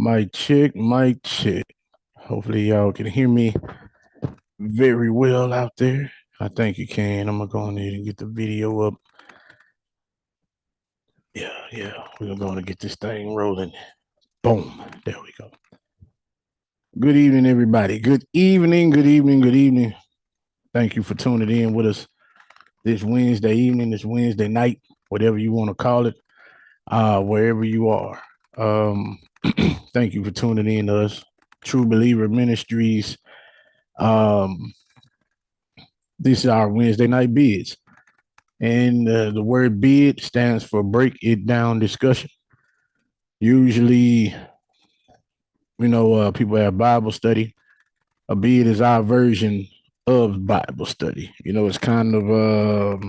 Mic check, mic check. Hopefully y'all can hear me very well out there. I think you can. I'm gonna go ahead and get the video up. Yeah. We're gonna get this thing rolling. Boom. There we go. Good evening, everybody. Good evening, good evening, good evening. Thank you for tuning in with us this Wednesday evening, this Wednesday night, whatever you want to call it, wherever you are. Um, thank you for tuning in to us. True Believer Ministries. Um, this is our Wednesday night bids. And the word bid stands for break it down discussion. Usually, people have Bible study. A bid is our version of Bible study. It's kind of,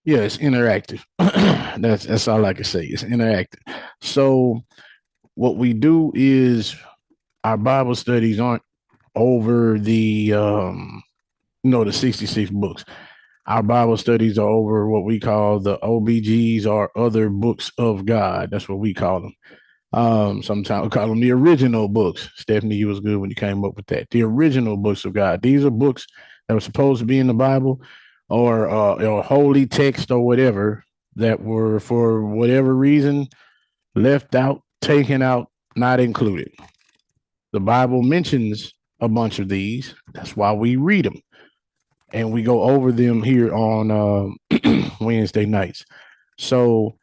it's interactive. That's all I can say. It's interactive. So what we do is our Bible studies aren't over the 66 books. Our Bible studies are over what we call the OBGs or other books of God. That's what we call them. Sometimes we call them the original books. Stephanie, you was good when you came up with that. The original books of God. These are books that were supposed to be in the Bible or holy text or whatever that were for whatever reason left out, taken out, not included. The Bible mentions a bunch of these. That's why we read them. And we go over them here on Wednesday nights. So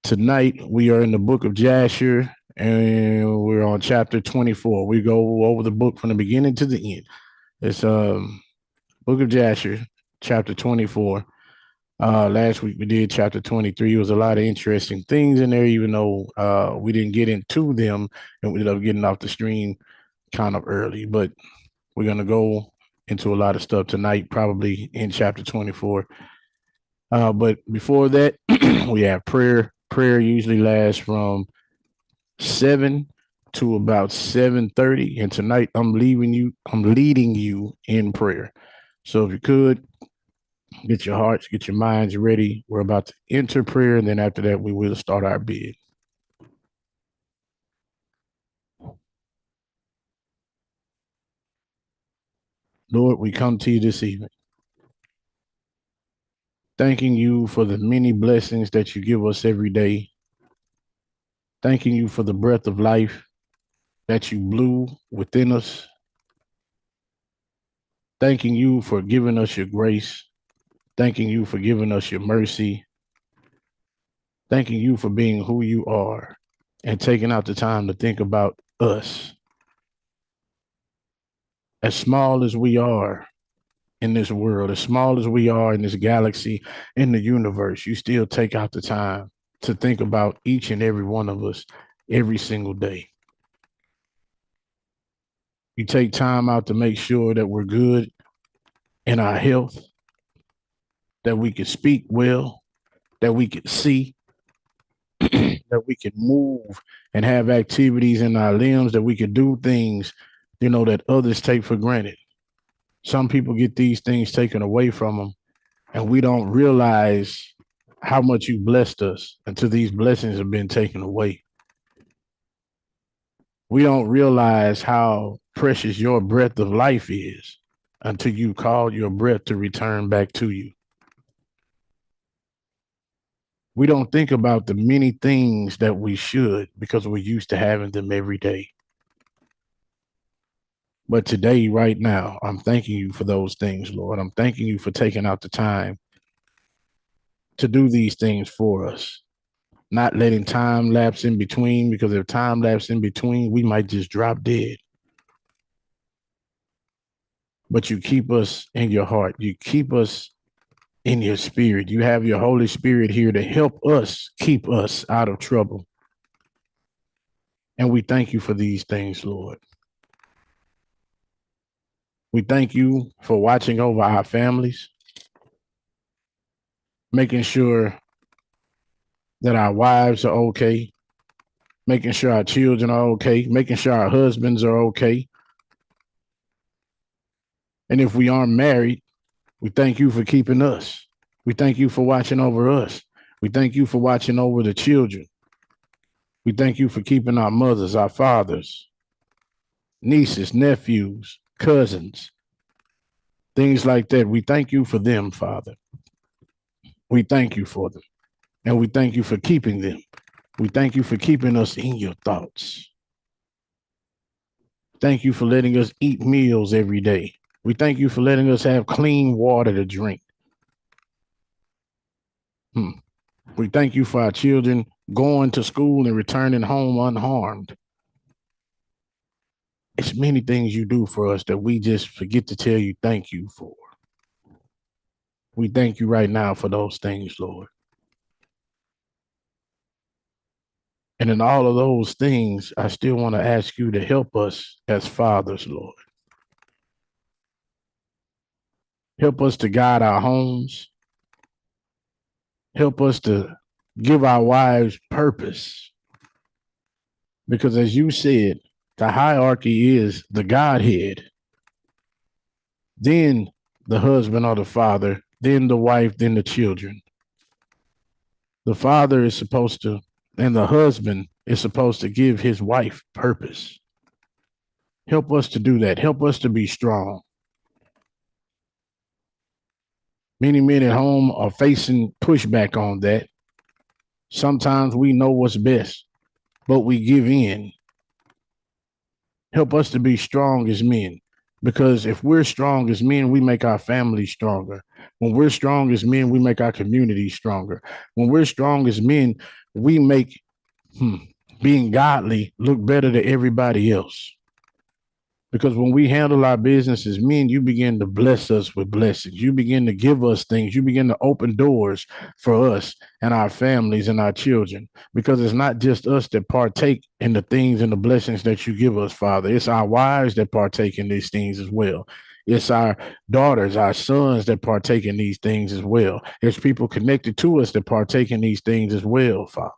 tonight we are in the book of Jasher and we're on chapter 24. We go over the book from the beginning to the end. It's book of Jasher, chapter 24. Last week we did chapter 23. It was a lot of interesting things in there, even though we didn't get into them and we ended up getting off the stream kind of early. But we're gonna go into a lot of stuff tonight, probably in chapter 24. But before that, we have prayer. Prayer usually lasts from 7 to about 7:30. And tonight I'm leading you in prayer. So if you could get your hearts, get your minds ready. We're about to enter prayer, and then after that, we will start our bid. Lord, we come to you this evening, thanking you for the many blessings that you give us every day. Thanking you for the breath of life that you blew within us. Thanking you for giving us your grace. Thanking you for giving us your mercy. Thanking you for being who you are and taking out the time to think about us. As small as we are in this world, as small as we are in this galaxy, in the universe, you still take out the time to think about each and every one of us every single day. You take time out to make sure that we're good in our health, that we can speak well, that we can see, that we can move and have activities in our limbs, that we can do things, that others take for granted. Some people get these things taken away from them, and we don't realize how much you blessed us until these blessings have been taken away. We don't realize how precious your breath of life is until you call your breath to return back to you. We don't think about the many things that we should because we're used to having them every day. But today, right now, I'm thanking you for those things, Lord. I'm thanking you for taking out the time to do these things for us, not letting time lapse in between, because if time lapse in between, we might just drop dead. But you keep us in your heart. You keep us in your spirit. You have your Holy Spirit here to help us keep us out of trouble. And we thank you for these things, Lord. We thank you for watching over our families, making sure that our wives are okay, making sure our children are okay, making sure our husbands are okay. And if we aren't married, we thank you for keeping us. We thank you for watching over us. We thank you for watching over the children. We thank you for keeping our mothers, our fathers, nieces, nephews, cousins, things like that. We thank you for them, Father. We thank you for them. And we thank you for keeping them. We thank you for keeping us in your thoughts. Thank you for letting us eat meals every day. We thank you for letting us have clean water to drink. We thank you for our children going to school and returning home unharmed. It's many things you do for us that we just forget to tell you thank you for. We thank you right now for those things, Lord. And in all of those things, I still want to ask you to help us as fathers, Lord. Help us to guide our homes. Help us to give our wives purpose. Because as you said, the hierarchy is the Godhead, then the husband or the father, then the wife, then the children. The father is supposed to, and the husband is supposed to give his wife purpose. Help us to do that. Help us to be strong. Many men at home are facing pushback on that. Sometimes we know what's best, but we give in. Help us to be strong as men, because if we're strong as men, we make our families stronger. When we're strong as men, we make our communities stronger. When we're strong as men, we make being godly look better to everybody else. Because when we handle our business as men, you begin to bless us with blessings. You begin to give us things. You begin to open doors for us and our families and our children. Because it's not just us that partake in the things and the blessings that you give us, Father. It's our wives that partake in these things as well. It's our daughters, our sons that partake in these things as well. It's people connected to us that partake in these things as well, Father.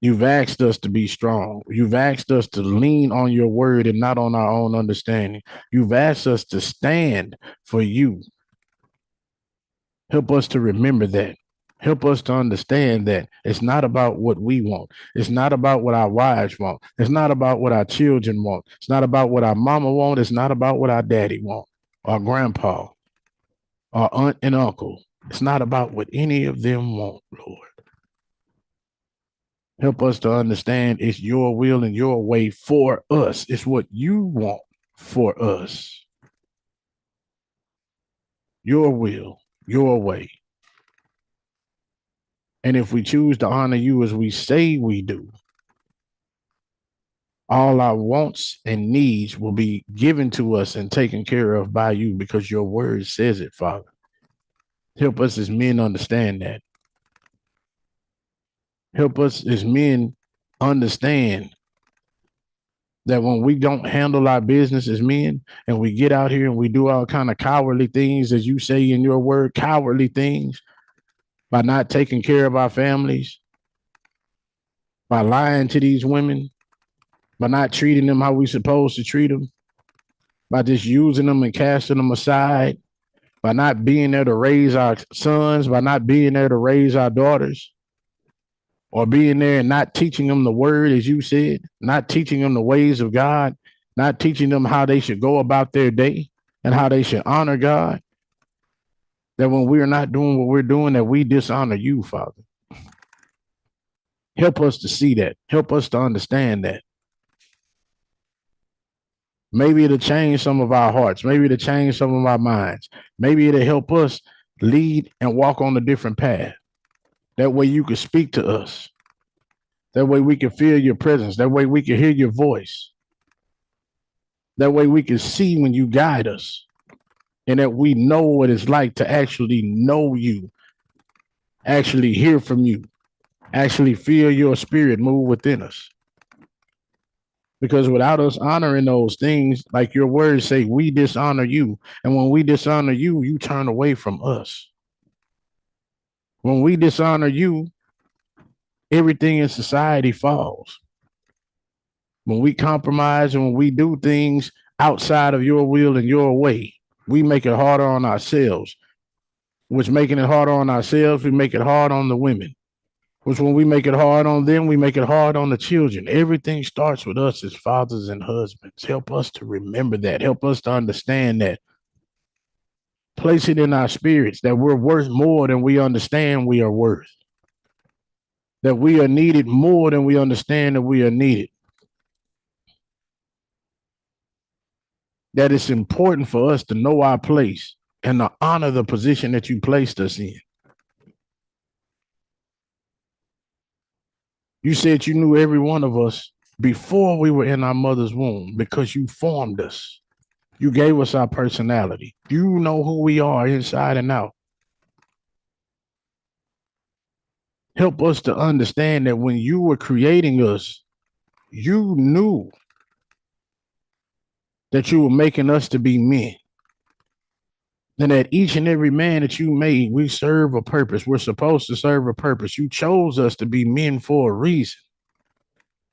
You've asked us to be strong. You've asked us to lean on your word and not on our own understanding. You've asked us to stand for you. Help us to remember that. Help us to understand that it's not about what we want. It's not about what our wives want. It's not about what our children want. It's not about what our mama want. It's not about what our daddy want, our grandpa, our aunt and uncle. It's not about what any of them want, Lord. Help us to understand it's your will and your way for us. It's what you want for us. Your will, your way. And if we choose to honor you as we say we do, all our wants and needs will be given to us and taken care of by you because your word says it, Father. Help us as men understand that. Help us as men understand that when we don't handle our business as men and we get out here and we do all kind of cowardly things, as you say in your word, cowardly things, by not taking care of our families, by lying to these women, by not treating them how we supposed to treat them, by just using them and casting them aside, by not being there to raise our sons, by not being there to raise our daughters, or being there and not teaching them the word, as you said, not teaching them the ways of God, not teaching them how they should go about their day and how they should honor God, that when we are not doing what we're doing, that we dishonor you, Father. Help us to see that. Help us to understand that. Maybe it'll change some of our hearts. Maybe it'll change some of our minds. Maybe it'll help us lead and walk on a different path. That way you can speak to us. That way we can feel your presence. That way we can hear your voice. That way we can see when you guide us. And that we know what it's like to actually know you, actually hear from you, actually feel your spirit move within us. Because without us honoring those things, like your words say, we dishonor you. And when we dishonor you, you turn away from us. When we dishonor you, everything in society falls. When we compromise and when we do things outside of your will and your way, we make it harder on ourselves, which making it harder on ourselves, we make it hard on the women. Which when we make it hard on them, we make it hard on the children. Everything starts with us as fathers and husbands. Help us to remember that. Help us to understand that. Place it in our spirits that we're worth more than we understand we are worth. That we are needed more than we understand that we are needed. That it's important for us to know our place and to honor the position that you placed us in. You said you knew every one of us before we were in our mother's womb because you formed us. You gave us our personality. You know who we are inside and out. Help us to understand that when you were creating us, you knew that you were making us to be men. And that each and every man that you made, we serve a purpose. We're supposed to serve a purpose. You chose us to be men for a reason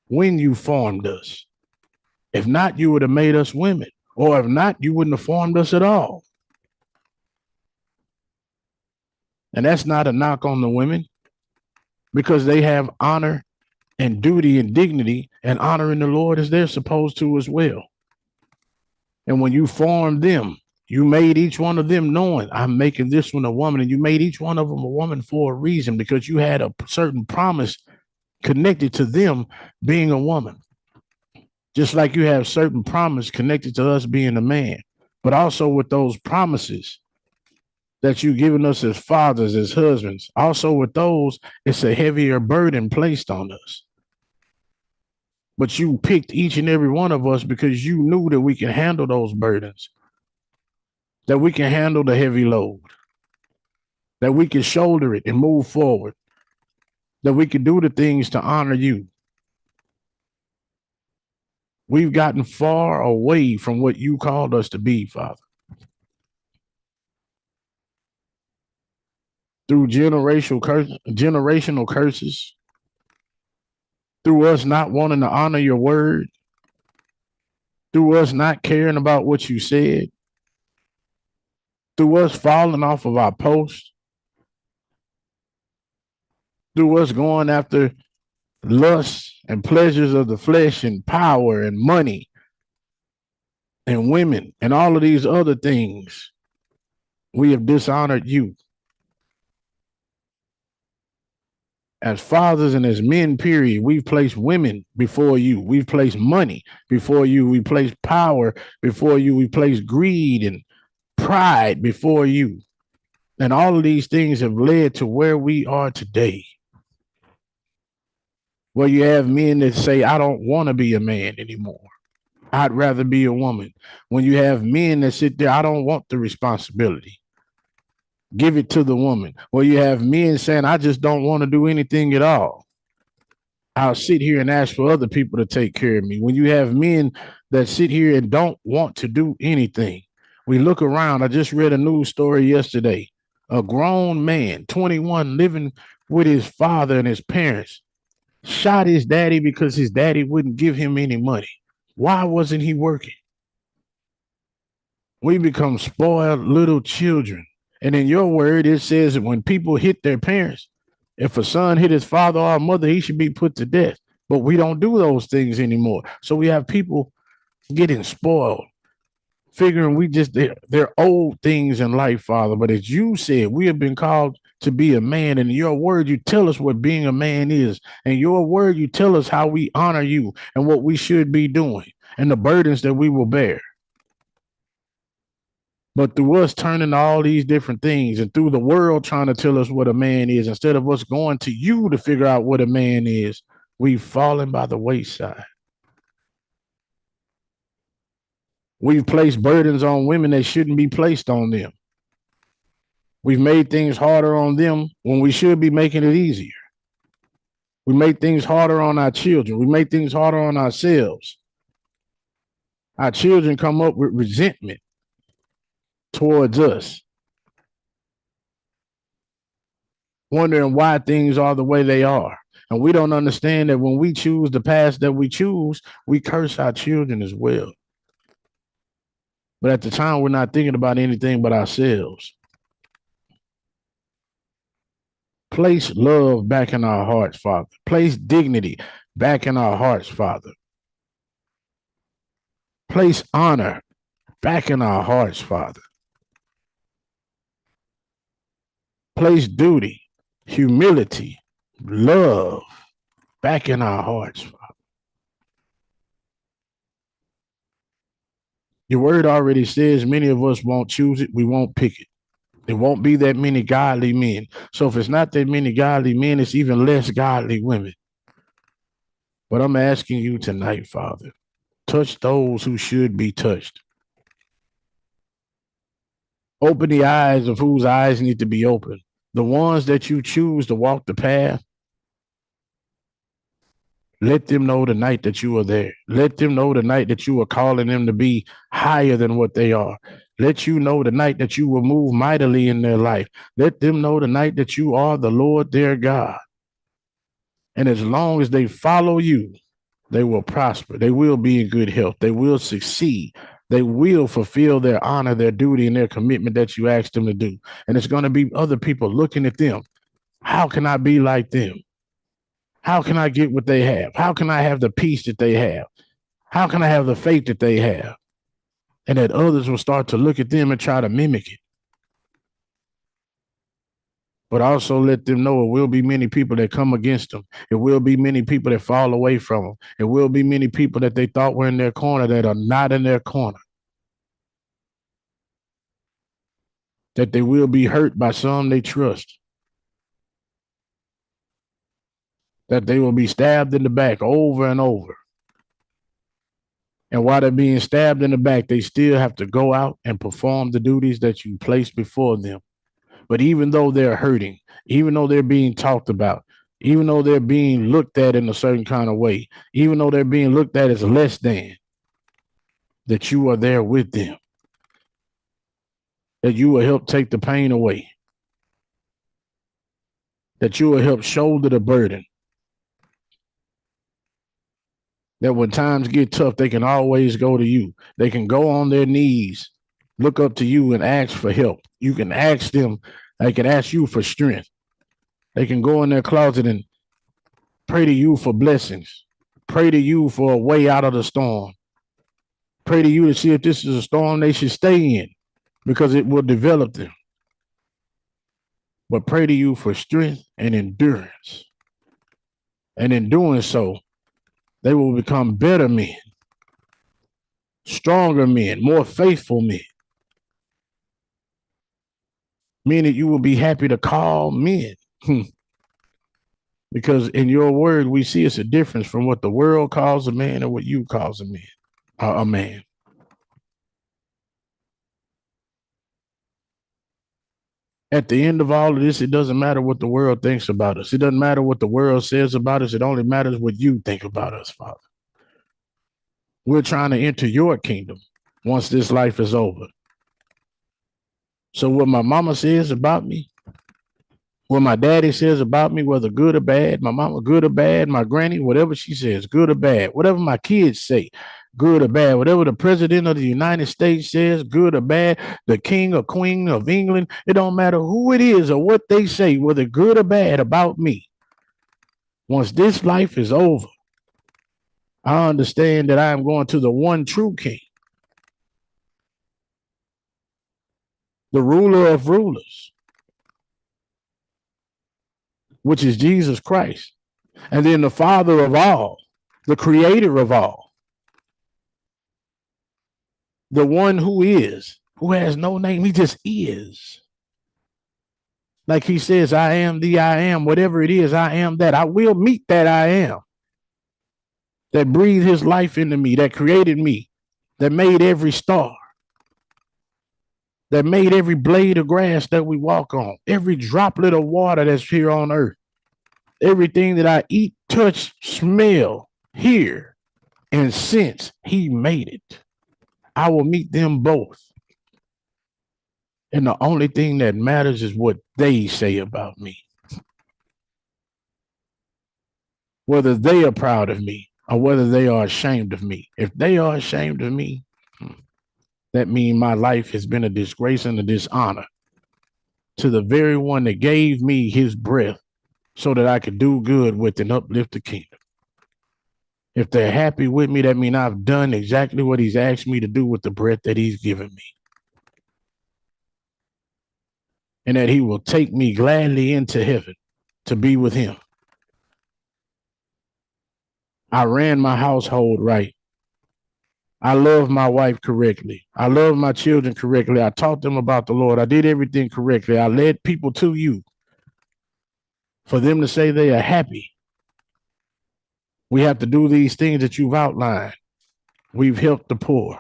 when you formed us. If not, you would have made us women. Or if not, you wouldn't have formed us at all. And that's not a knock on the women because they have honor and duty and dignity and honoring the Lord as they're supposed to as well. And when you formed them, you made each one of them knowing I'm making this one a woman, and you made each one of them a woman for a reason because you had a certain promise connected to them being a woman. Just like you have certain promise connected to us being a man, but also with those promises that you've given us as fathers, as husbands, also with those, it's a heavier burden placed on us. But you picked each and every one of us because you knew that we can handle those burdens, that we can handle the heavy load, that we can shoulder it and move forward, that we can do the things to honor you. We've gotten far away from what you called us to be, Father. Through generational curses, through us not wanting to honor your word, through us not caring about what you said, through us falling off of our post, through us going after lusts and pleasures of the flesh and power and money and women and all of these other things, we have dishonored you. As fathers and as men, period, we've placed women before you. We've placed money before you. We placed power before you. We placed greed and pride before you. And all of these things have led to where we are today. Where you have men that say, I don't want to be a man anymore. I'd rather be a woman. When you have men that sit there, I don't want the responsibility. Give it to the woman. Well, you have men saying, I just don't want to do anything at all. I'll sit here and ask for other people to take care of me. When you have men that sit here and don't want to do anything, we look around. I just read a news story yesterday. A grown man, 21, living with his father and his parents, shot his daddy because his daddy wouldn't give him any money. Why wasn't he working? We become spoiled little children. And in your word, it says that when people hit their parents, if a son hit his father or mother, he should be put to death. But we don't do those things anymore. So we have people getting spoiled, figuring they're old things in life, Father. But as you said, we have been called to be a man. And in your word, you tell us what being a man is. And your word, you tell us how we honor you and what we should be doing and the burdens that we will bear. But through us turning to all these different things and through the world trying to tell us what a man is, instead of us going to you to figure out what a man is, we've fallen by the wayside. We've placed burdens on women that shouldn't be placed on them. We've made things harder on them when we should be making it easier. We make things harder on our children. We make things harder on ourselves. Our children come up with resentment towards us, wondering why things are the way they are. And we don't understand that when we choose the path that we choose, we curse our children as well. But at the time, we're not thinking about anything but ourselves. Place love back in our hearts, Father. Place dignity back in our hearts, Father. Place honor back in our hearts, Father. Place duty, humility, love back in our hearts, Father. Your word already says many of us won't choose it. We won't pick it. There won't be that many godly men. So if it's not that many godly men, it's even less godly women. But I'm asking you tonight, Father, touch those who should be touched. Open the eyes of whose eyes need to be opened. The ones that you choose to walk the path, let them know tonight that you are there. Let them know tonight that you are calling them to be higher than what they are. Let you know tonight that you will move mightily in their life. Let them know tonight that you are the Lord their God. And as long as they follow you, they will prosper. They will be in good health. They will succeed. They will fulfill their honor, their duty, and their commitment that you asked them to do. And it's going to be other people looking at them. How can I be like them? How can I get what they have? How can I have the peace that they have? How can I have the faith that they have? And that others will start to look at them and try to mimic it. But also let them know it will be many people that come against them. It will be many people that fall away from them. It will be many people that they thought were in their corner that are not in their corner. That they will be hurt by some they trust. That they will be stabbed in the back over and over. And while they're being stabbed in the back, they still have to go out and perform the duties that you placed before them. But even though they're hurting, even though they're being talked about, even though they're being looked at in a certain kind of way, even though they're being looked at as less than, that you are there with them, that you will help take the pain away, that you will help shoulder the burden, that when times get tough, they can always go to you. They can go on their knees, look up to you and ask for help. You can ask them, they can ask you for strength. They can go in their closet and pray to you for blessings, pray to you for a way out of the storm, pray to you to see if this is a storm they should stay in because it will develop them. But pray to you for strength and endurance. And in doing so, they will become better men, stronger men, more faithful men. Meaning you will be happy to call men. Because in your word, we see it's a difference from what the world calls a man and what you calls a man. A man. At the end of all of this, it doesn't matter what the world thinks about us. It doesn't matter what the world says about us. It only matters what you think about us, Father. We're trying to enter your kingdom once this life is over. So what my mama says about me, what my daddy says about me, whether good or bad, my mama good or bad, my granny, whatever she says, good or bad, whatever my kids say, good or bad, whatever the president of the United States says, good or bad, the king or queen of England, it don't matter who it is or what they say, whether good or bad about me. Once this life is over, I understand that I am going to the one true king, the ruler of rulers, which is Jesus Christ, and then the Father of all, the creator of all, the one who has no name. He just is. Like he says, I am the I am, whatever it is, I am that. I will meet that I am that breathed his life into me, that created me, that made every star, that made every blade of grass that we walk on, every droplet of water that's here on earth, everything that I eat, touch, smell, hear, and sense, he made it. I will meet them both. And the only thing that matters is what they say about me. Whether they are proud of me or whether they are ashamed of me. If they are ashamed of me, that means my life has been a disgrace and a dishonor. to the very one that gave me his breath so that I could do good with and uplift the kingdom. If they're happy with me, that means I've done exactly what he's asked me to do with the breath that he's given me. And that he will take me gladly into heaven to be with him. I ran my household right. I love my wife correctly. I love my children correctly. I taught them about the Lord. I did everything correctly. I led people to you for them to say they are happy. We have to do these things that you've outlined. We've helped the poor.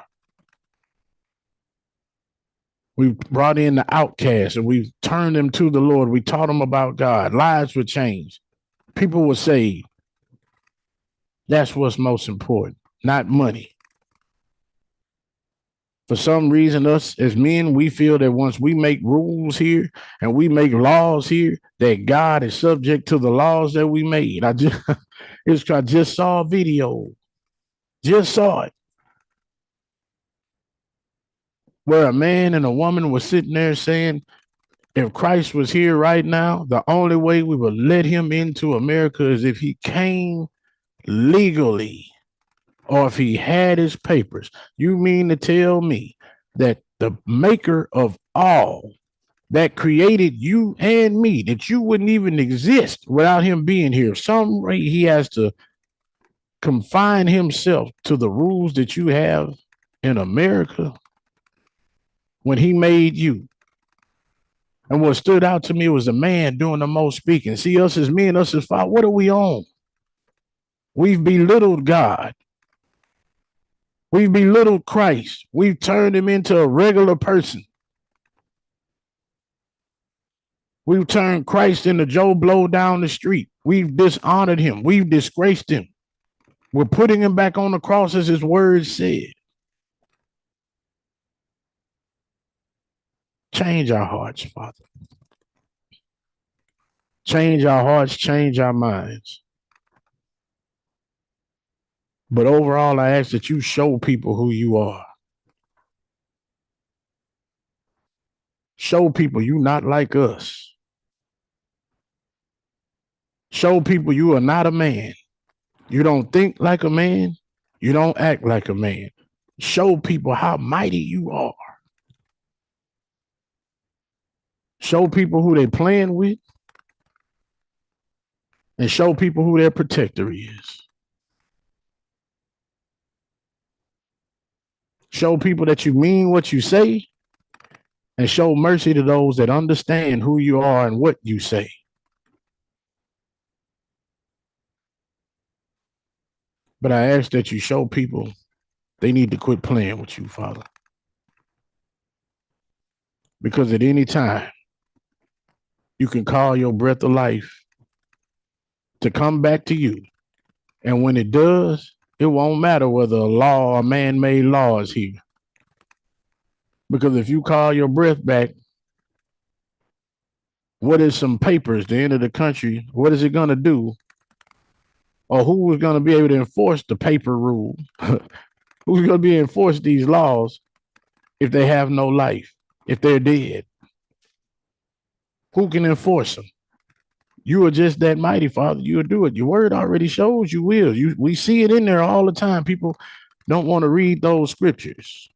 We've brought in the outcasts and we've turned them to the Lord. We taught them about God. Lives were changed. People were saved. That's what's most important, not money. For some reason, us as men, we feel that once we make rules here and we make laws here, that God is subject to the laws that we made. I just saw a video, just saw it, where a man and a woman were sitting there saying, if Christ was here right now, the only way we would let him into America is if he came legally or if he had his papers. You mean to tell me that the maker of all that created you and me, that you wouldn't even exist without him being here? Some way he has to confine himself to the rules that you have in America when he made you. And what stood out to me was a man doing the most speaking. See, us as men, us as fathers, what are we on? We've belittled God. We've belittled Christ. We've turned him into a regular person. We've turned Christ into Joe Blow down the street. We've dishonored him. We've disgraced him. We're putting him back on the cross as his word said. Change our hearts, Father. Change our hearts, change our minds. But overall, I ask that you show people who you are. Show people you not like us. Show people you are not a man. You don't think like a man. You don't act like a man. Show people how mighty you are. Show people who they're playing with. And show people who their protector is. Show people that you mean what you say. And show mercy to those that understand who you are and what you say. But I ask that you show people they need to quit playing with you, Father. Because at any time, you can call your breath of life to come back to you. And when it does, it won't matter whether a law or man-made law is here. Because if you call your breath back, what is some papers to enter the country? What is it going to do? Or who is going to be able to enforce the paper rule? Who's going to be able to enforce these laws if they have no life, if they're dead? Who can enforce them? You are just that mighty, Father. You'll do it. Your word already shows you will. We see it in there all the time. People don't want to read those scriptures.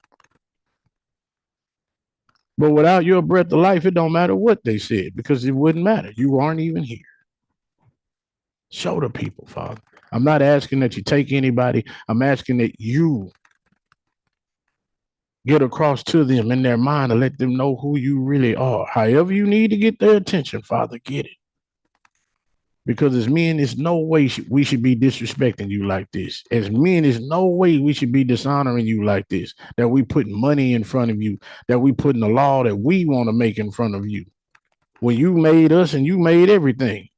But without your breath of life, it don't matter what they said because it wouldn't matter. You aren't even here. Show the people, Father. I'm not asking that you take anybody. I'm asking that you get across to them in their mind and let them know who you really are. However you need to get their attention, Father, get it. Because as men, there's no way we should be disrespecting you like this. As men, there's no way we should be dishonoring you like this, that we put money in front of you, that we put in the law that we want to make in front of you. When you made us and you made everything.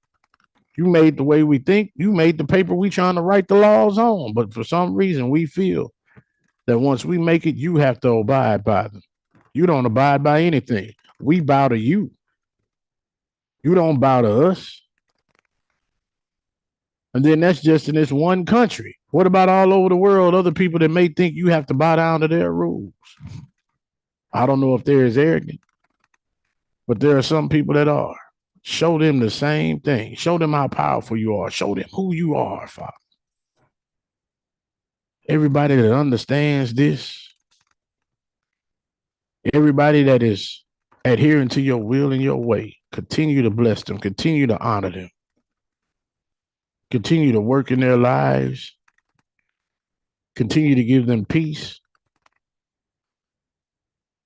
You made the way we think. You made the paper we trying to write the laws on. But for some reason, we feel that once we make it, you have to abide by them. You don't abide by anything. We bow to you. You don't bow to us. And then that's just in this one country. What about all over the world, other people that may think you have to bow down to their rules? I don't know if they're as arrogant. But there are some people that are. Show them the same thing. Show them how powerful you are. Show them who you are, Father. Everybody that understands this, everybody that is adhering to your will and your way, continue to bless them, continue to honor them, continue to work in their lives, continue to give them peace,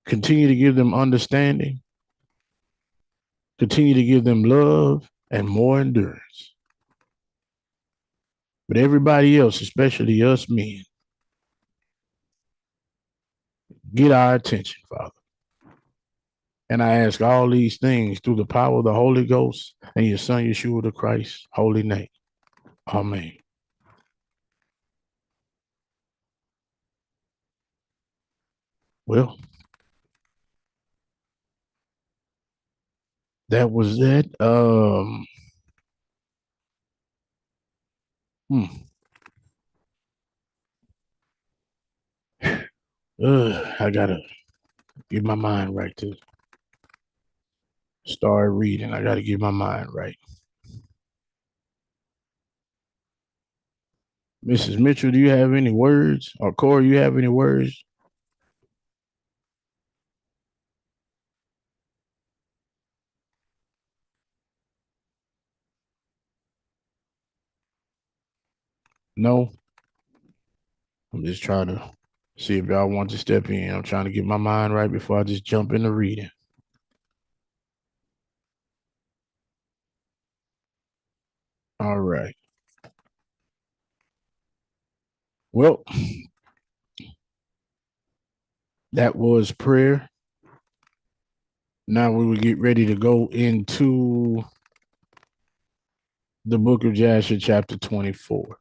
continue to give them understanding, continue to give them love and more endurance. But everybody else, especially us men, get our attention, Father. And I ask all these things through the power of the Holy Ghost and your Son, Yeshua the Christ, holy name. Amen. Well, that was it. Hmm. I gotta get my mind right to start reading. I gotta get my mind right. Mrs. Mitchell, do you have any words? Or Corey, you have any words? No. I'm just trying to see if y'all want to step in. I'm trying to get my mind right before I just jump into reading. All right. Well, that was prayer. Now we will get ready to go into the book of Jasher, chapter 24.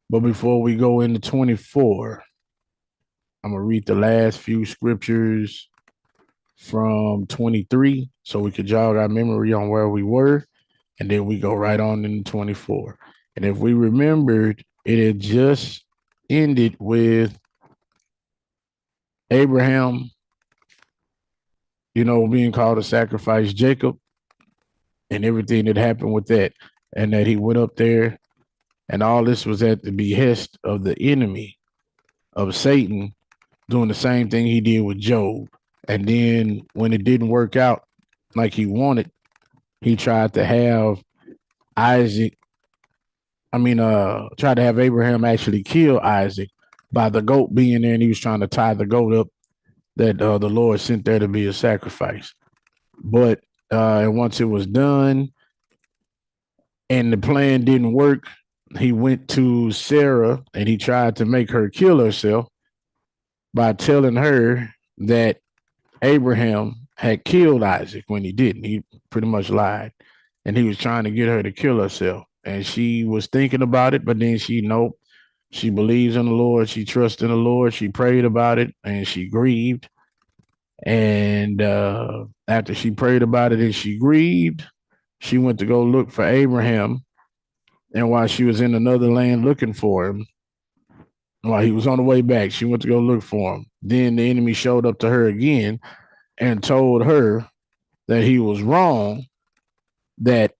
But before we go into 24, I'm going to read the last few scriptures from 23 so we could jog our memory on where we were. And then we go right on into 24. And if we remembered, it had just ended with Abraham, being called to sacrifice Jacob and everything that happened with that. And that he went up there, and all this was at the behest of the enemy of Satan, doing the same thing he did with Job. And then when it didn't work out like he wanted, he tried to have tried to have Abraham actually kill Isaac by the goat being there, and he was trying to tie the goat up that the Lord sent there to be a sacrifice. But and once it was done and the plan didn't work, he went to Sarah and he tried to make her kill herself by telling her that Abraham had killed Isaac when he didn't. He pretty much lied, and he was trying to get her to kill herself. And she was thinking about it, but then she believes in the Lord. She trusts in the Lord. She prayed about it and she grieved. And after she prayed about it and she grieved, she went to go look for Abraham. And while she was in another land looking for him, while he was on the way back, she went to go look for him. Then the enemy showed up to her again and told her that he was wrong, that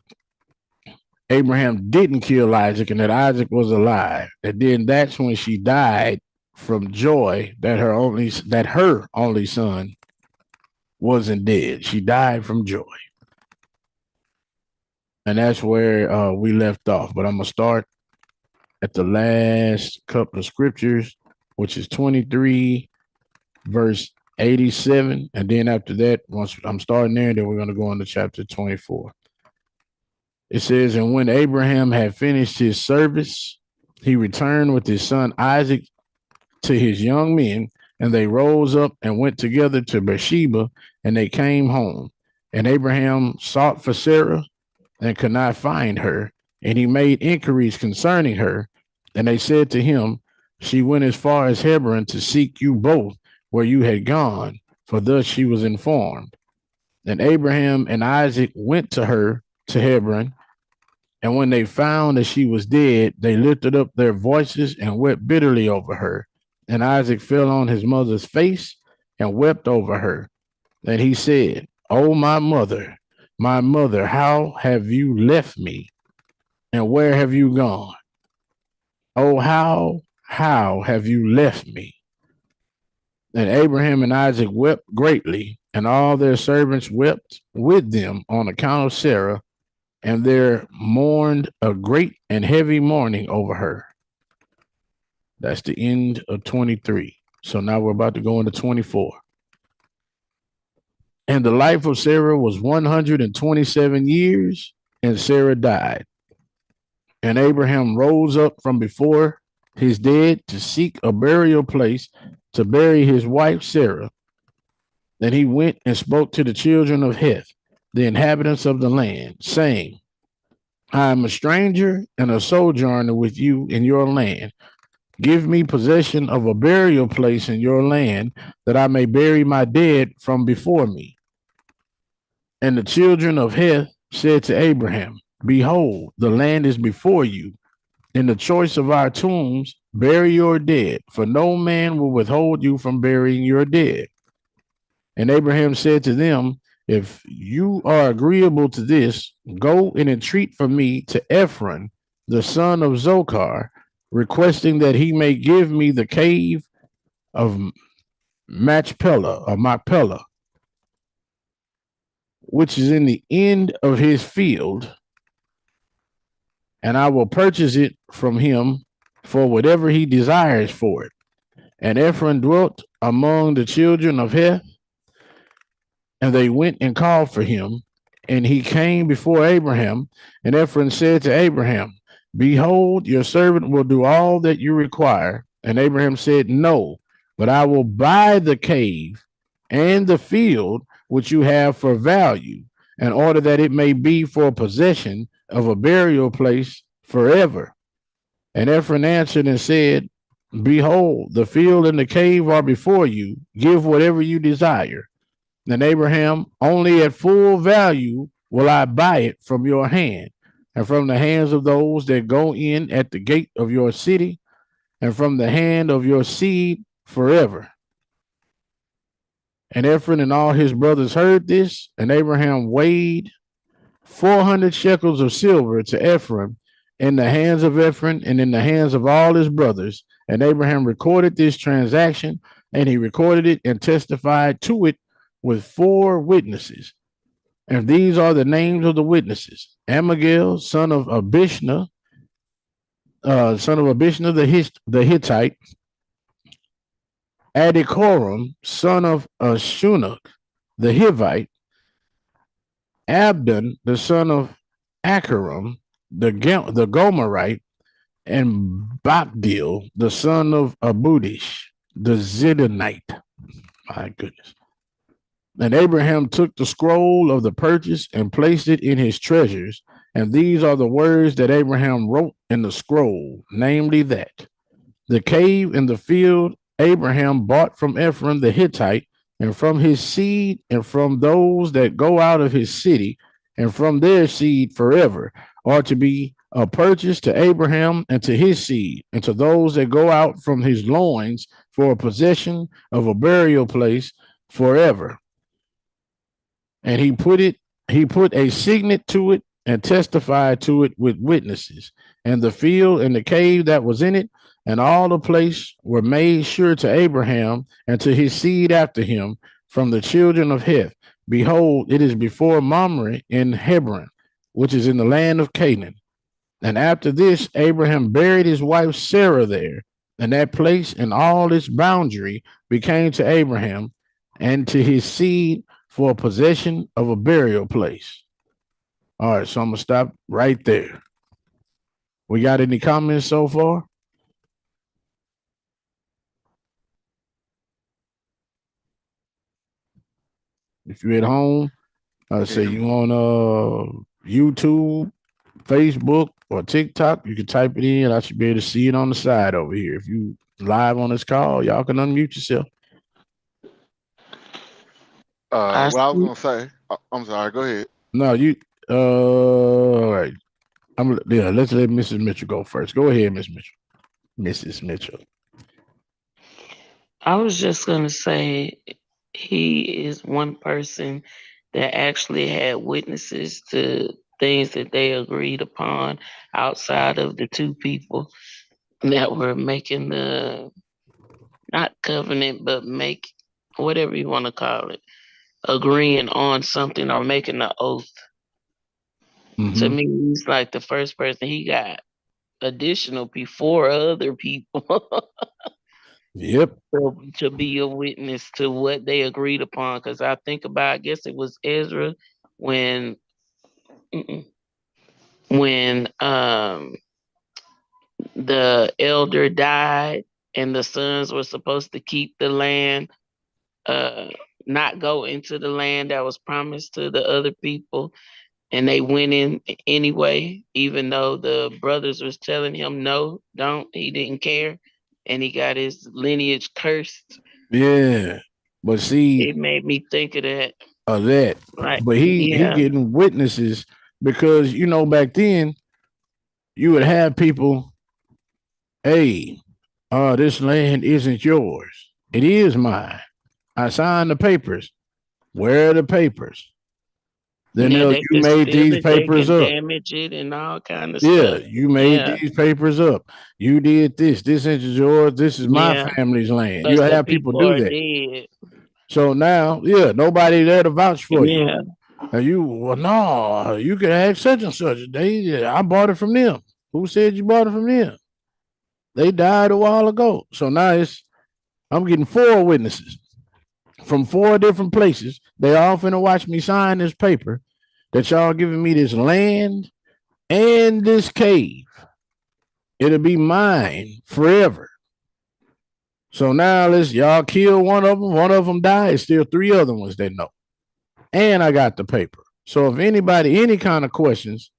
Abraham didn't kill Isaac and that Isaac was alive. And then that's when she died from joy that her only son wasn't dead. She died from joy. And that's where we left off. But I'm going to start at the last couple of scriptures, which is 23, verse 87. And then after that, once I'm starting there, then we're going to go on to chapter 24. It says, and when Abraham had finished his service, he returned with his son Isaac to his young men, and they rose up and went together to Beersheba, and they came home. And Abraham sought for Sarah and could not find her, and he made inquiries concerning her. And they said to him, she went as far as Hebron to seek you both where you had gone, for thus she was informed. And Abraham and Isaac went to her to Hebron, and when they found that she was dead, they lifted up their voices and wept bitterly over her. And Isaac fell on his mother's face and wept over her. And he said, "Oh, my mother, how have you left me? And where have you gone? Oh, how have you left me?" And Abraham and Isaac wept greatly, and all their servants wept with them on account of Sarah, and they mourned a great and heavy mourning over her. That's the end of 23. So now we're about to go into 24. And the life of Sarah was 127 years, and Sarah died. And Abraham rose up from before his dead to seek a burial place to bury his wife Sarah. Then he went and spoke to the children of Heth, the inhabitants of the land, saying, "I am a stranger and a sojourner with you in your land. Give me possession of a burial place in your land, that I may bury my dead from before me." And the children of Heth said to Abraham, "Behold, the land is before you. In the choice of our tombs, bury your dead, for no man will withhold you from burying your dead." And Abraham said to them, "If you are agreeable to this, go and entreat for me to Ephron, the son of Zochar, requesting that he may give me the cave of Machpelah, which is in the end of his field, and I will purchase it from him for whatever he desires for it." And Ephron dwelt among the children of Heth, and they went and called for him, and he came before Abraham. And Ephron said to Abraham, "Behold, your servant will do all that you require." And Abraham said, "No, but I will buy the cave and the field which you have for value, in order that it may be for possession of a burial place forever." And Ephron answered and said, "Behold, the field and the cave are before you. Give whatever you desire." And Abraham, "Only at full value will I buy it from your hand, and from the hands of those that go in at the gate of your city, and from the hand of your seed forever." And Ephron and all his brothers heard this, and Abraham weighed 400 shekels of silver to Ephron in the hands of Ephron and in the hands of all his brothers. And Abraham recorded this transaction, and he recorded it and testified to it with 4 witnesses. And these are the names of the witnesses: Ammiel, son of Abishna, the Hittite; Adikoram, son of Shunach, the Hivite; Abdon, the son of Acharam, the Gomerite; and Bakdil, the son of Abudish, the Zidonite. My goodness. And Abraham took the scroll of the purchase and placed it in his treasures. And these are the words that Abraham wrote in the scroll, namely that the cave and the field Abraham bought from Ephron the Hittite, and from his seed, and from those that go out of his city, and from their seed forever, are to be a purchase to Abraham and to his seed, and to those that go out from his loins, for a possession of a burial place forever. And he put a signet to it and testified to it with witnesses. And the field and the cave that was in it and all the place were made sure to Abraham and to his seed after him from the children of Heth. Behold, it is before Mamre in Hebron, which is in the land of Canaan. And after this, Abraham buried his wife Sarah there, and that place and all its boundary became to Abraham and to his seed for a possession of a burial place. All right, so I'm going to stop right there. We got any comments so far? If you're at home, say you on YouTube, Facebook, or TikTok, you can type it in. I should be able to see it on the side over here. If you live on this call, y'all can unmute yourself. What I was gonna say, I'm sorry. Go ahead. No, you. All right. Let's let Mrs. Mitchell go first. Go ahead, Miss Mitchell. Mrs. Mitchell. I was just gonna say he is one person that actually had witnesses to things that they agreed upon outside of the two people that were making the not covenant, but make whatever you want to call it, agreeing on something or making an oath. To me, he's like the first person. He got additional before other people Yep. to be a witness to what they agreed upon. Because I think about, I guess it was Ezra when when the elder died and the sons were supposed to keep the land, uh, not go into the land that was promised to the other people, and they went in anyway, even though the brothers was telling him no, don't. He didn't care, and he got his lineage cursed. Yeah. But see, It made me think of that. of that. Like, But he yeah, getting witnesses because back then you would have people, hey, this land isn't yours. It is mine. I signed the papers. Where are the papers? Then yeah, they you can made steal these it, they papers can up. damage it, and all kind of Yeah, stuff. you made Yeah, these papers up. You did this. This is yours. This is my yeah, family's land. You because the have people people do are that. dead. So now, yeah, nobody there to vouch for you. Yeah, And no, you could ask such and such. I bought it from them. Who said you bought it from them? They died a while ago. So now I'm getting 4 witnesses from 4 different places. They all finna watch me sign this paper that y'all giving me this land and this cave. It'll be mine forever. So now y'all kill one of them. One of them died. Still 3 other ones they know. And I got the paper. So if anybody, any kind of questions,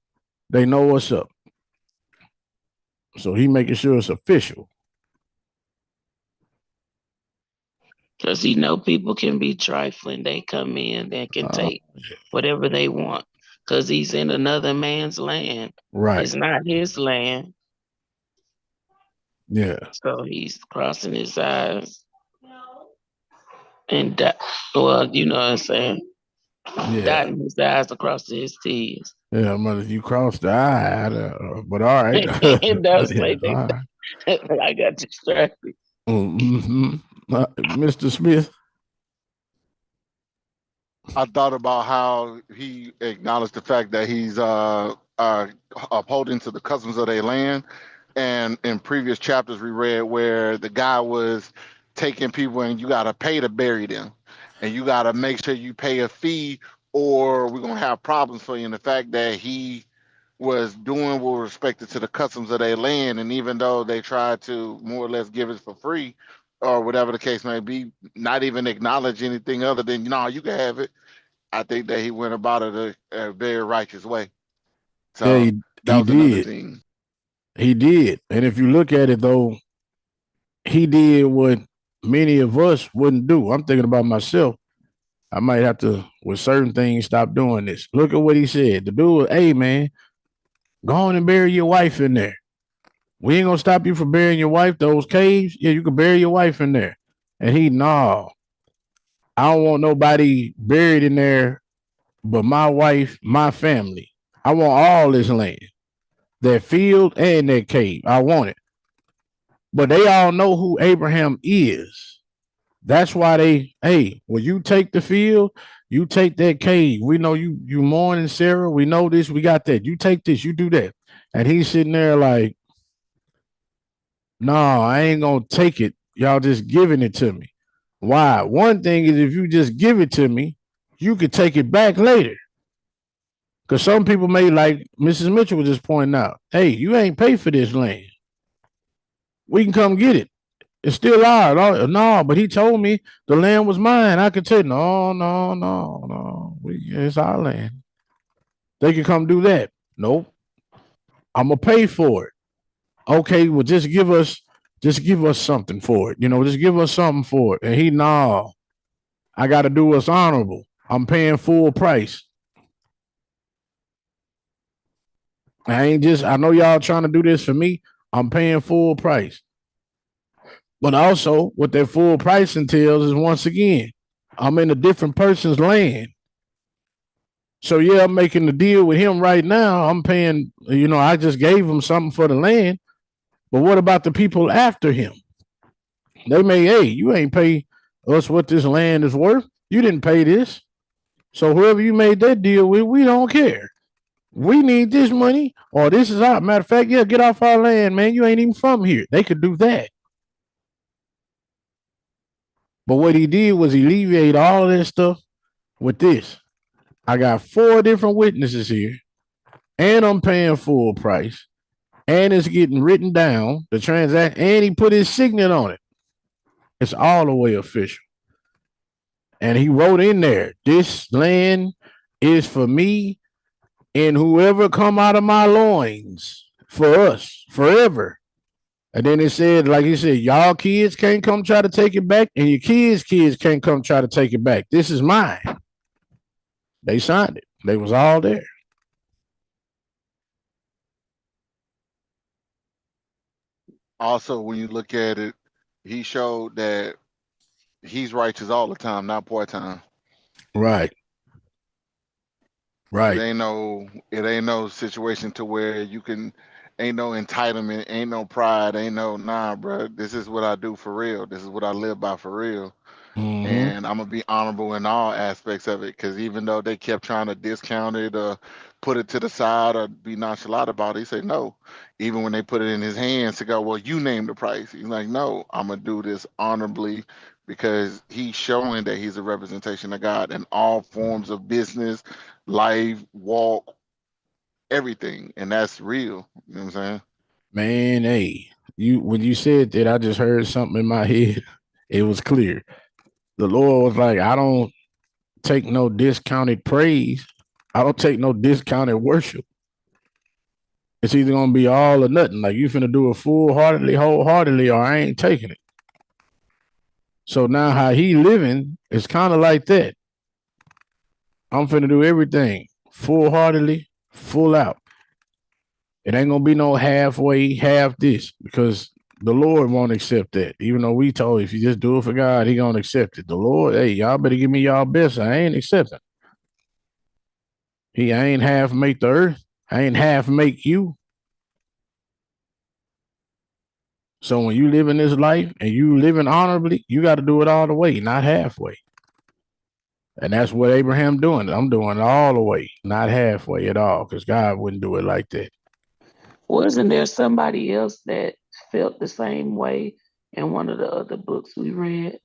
they know what's up. So he making sure it's official. because people can be trifling. They come in and can Uh, take whatever they want because he's in another man's land. right. It's not his land. Yeah. So he's crossing his eyes and, well, you know what I'm saying, Yeah. dotting his eyes across his T's. Yeah, but if you cross the eye, but all right. And don't Yeah, say all that. right. I got distracted. Mm-hmm. Mr. Smith. I thought about how he acknowledged the fact that he's upholding to the customs of their land. And in previous chapters we read where the guy was taking people and you got to pay to bury them, and you got to make sure you pay a fee or we're gonna have problems for you. And the fact that he was doing what respected to the customs of their land, and even though they tried to more or less give it for free or whatever the case may be, not even acknowledge anything other than you can have it. I think that he went about it a very righteous way. Yeah, So that he was another did. thing. He did. And if you look at it though, he did what many of us wouldn't do. I'm thinking about myself. I might have to, with certain things, stop doing this. Look at what he said. The dude was, hey man, go on and bury your wife in there. We ain't gonna stop you from burying your wife. Those caves, yeah, you can bury your wife in there. And no, I don't want nobody buried in there but my wife, my family. I want all this land, that field and that cave. I want it. But they all know who Abraham is. That's why when you take the field, you take that cave. We know you mourning Sarah. We know this. We got that. You take this. You do that. And he's sitting there like, no, I ain't gonna take it. Y'all just giving it to me. Why? One thing is if you just give it to me, you could take it back later. Because some people may, like Mrs. Mitchell was just pointing out, hey, you ain't pay for this land. We can come get it. It's still ours. Oh, no, but he told me the land was mine. I could tell, no, no, no, no. It's our land. They can come do that. Nope. I'm gonna pay for it. Okay, well, just give us something for it. Just give us something for it. And no, I got to do what's honorable. I'm paying full price. I know y'all trying to do this for me. I'm paying full price. But also, what that full price entails is, once again, I'm in a different person's land. So yeah, I'm making the deal with him right now. I'm paying, I just gave him something for the land. But what about the people after him? They may, hey, you ain't pay us what this land is worth. You didn't pay this. So whoever you made that deal with, we don't care. We need this money, or this is our matter of fact, yeah, get off our land, man. You ain't even from here. They could do that. But what he did was alleviate all of that stuff with this. I got 4 different witnesses here, and I'm paying full price, and it's getting written down, the transaction, and he put his signet on it. It's all the way official. And he wrote in there, this land is for me and whoever come out of my loins for us forever. And then it said, like he said, y'all kids can't come try to take it back, and your kids' kids can't come try to take it back. This is mine. They signed it. They was all there. Also, when you look at it, he showed that he's righteous all the time, not part time. Right. It Right. ain't no situation to where you can, ain't no entitlement, ain't no pride, ain't no nah, bro. This is what I do for real. This is what I live by for real. Mm-hmm. And I'm gonna be honorable in all aspects of it. Because even though they kept trying to discount it or put it to the side or be nonchalant about it, he said no. Even when they put it in his hands to go, well, you name the price. He's like, no, I'm gonna do this honorably because he's showing that he's a representation of God in all forms of business, life, walk, everything, and that's real. You know what I'm saying? Man, hey, when you said that, I just heard something in my head. It was clear. The Lord was like, I don't take no discounted praise. I don't take no discounted worship. It's either gonna be all or nothing. Like you finna do it full heartedly, wholeheartedly, or I ain't taking it. So now how he living is kind of like that. I'm finna do everything full heartedly, full out. It ain't gonna be no halfway, half this, because the Lord won't accept that. Even though we told if you just do it for God, He gonna accept it. The Lord, hey, y'all better give me y'all best. I ain't accepting. I ain't half make the earth. I ain't half make you. So when you live in this life and you living honorably, you got to do it all the way, not halfway. And that's what Abraham doing. I'm doing it all the way, not halfway at all, because God wouldn't do it like that. Wasn't there somebody else that felt the same way in one of the other books we read?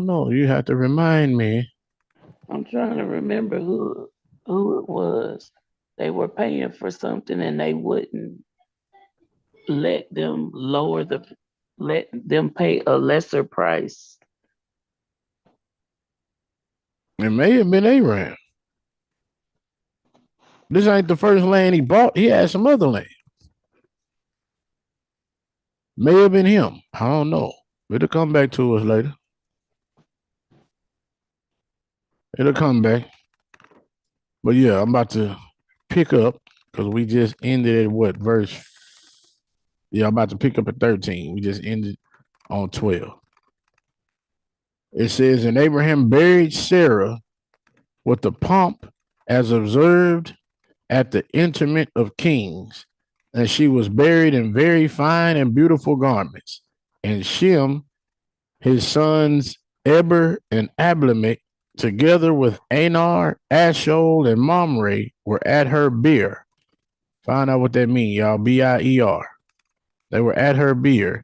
No, you have to remind me. I'm trying to remember who it was. They were paying for something and they wouldn't let them let them pay a lesser price. It may have been Abraham. This ain't the first land he bought. He had some other land. May have been him. I don't know. It'll come back to us later. It'll come back. But yeah, I'm about to pick up because we just ended at what verse? Yeah, I'm about to pick up at 13. We just ended on 12. It says, and Abraham buried Sarah with the pomp as observed at the interment of kings, and she was buried in very fine and beautiful garments. And Shem, his sons Eber and Abimelech, together with Anar, Ashol, and Mamre, were at her bier. Find out what that means, y'all. B-I-E-R. They were at her bier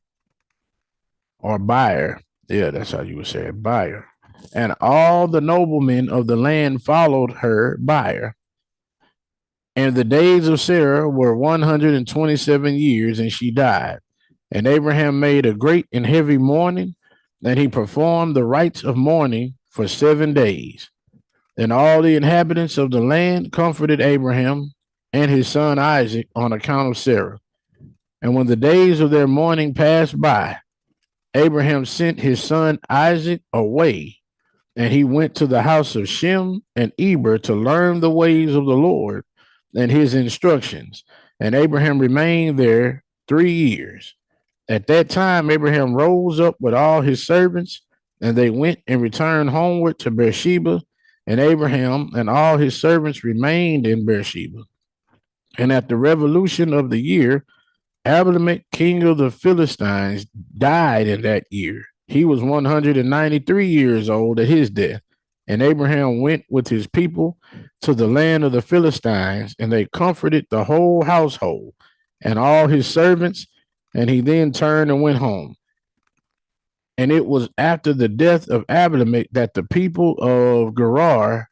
or buyer. Yeah, that's how you would say it, buyer. And all the noblemen of the land followed her buyer. And the days of Sarah were 127 years, and she died. And Abraham made a great and heavy mourning, and he performed the rites of mourning for 7 days. And all the inhabitants of the land comforted Abraham and his son Isaac on account of Sarah. And when the days of their mourning passed by, Abraham sent his son Isaac away, and he went to the house of Shem and Eber to learn the ways of the Lord and his instructions. And Abraham remained there 3 years. At that time, Abraham rose up with all his servants, and they went and returned homeward to Beersheba. And Abraham and all his servants remained in Beersheba. And at the revolution of the year, Abimelech, king of the Philistines, died in that year. He was 193 years old at his death. And Abraham went with his people to the land of the Philistines, and they comforted the whole household and all his servants. And he then turned and went home. And it was after the death of Abimelech that the people of Gerar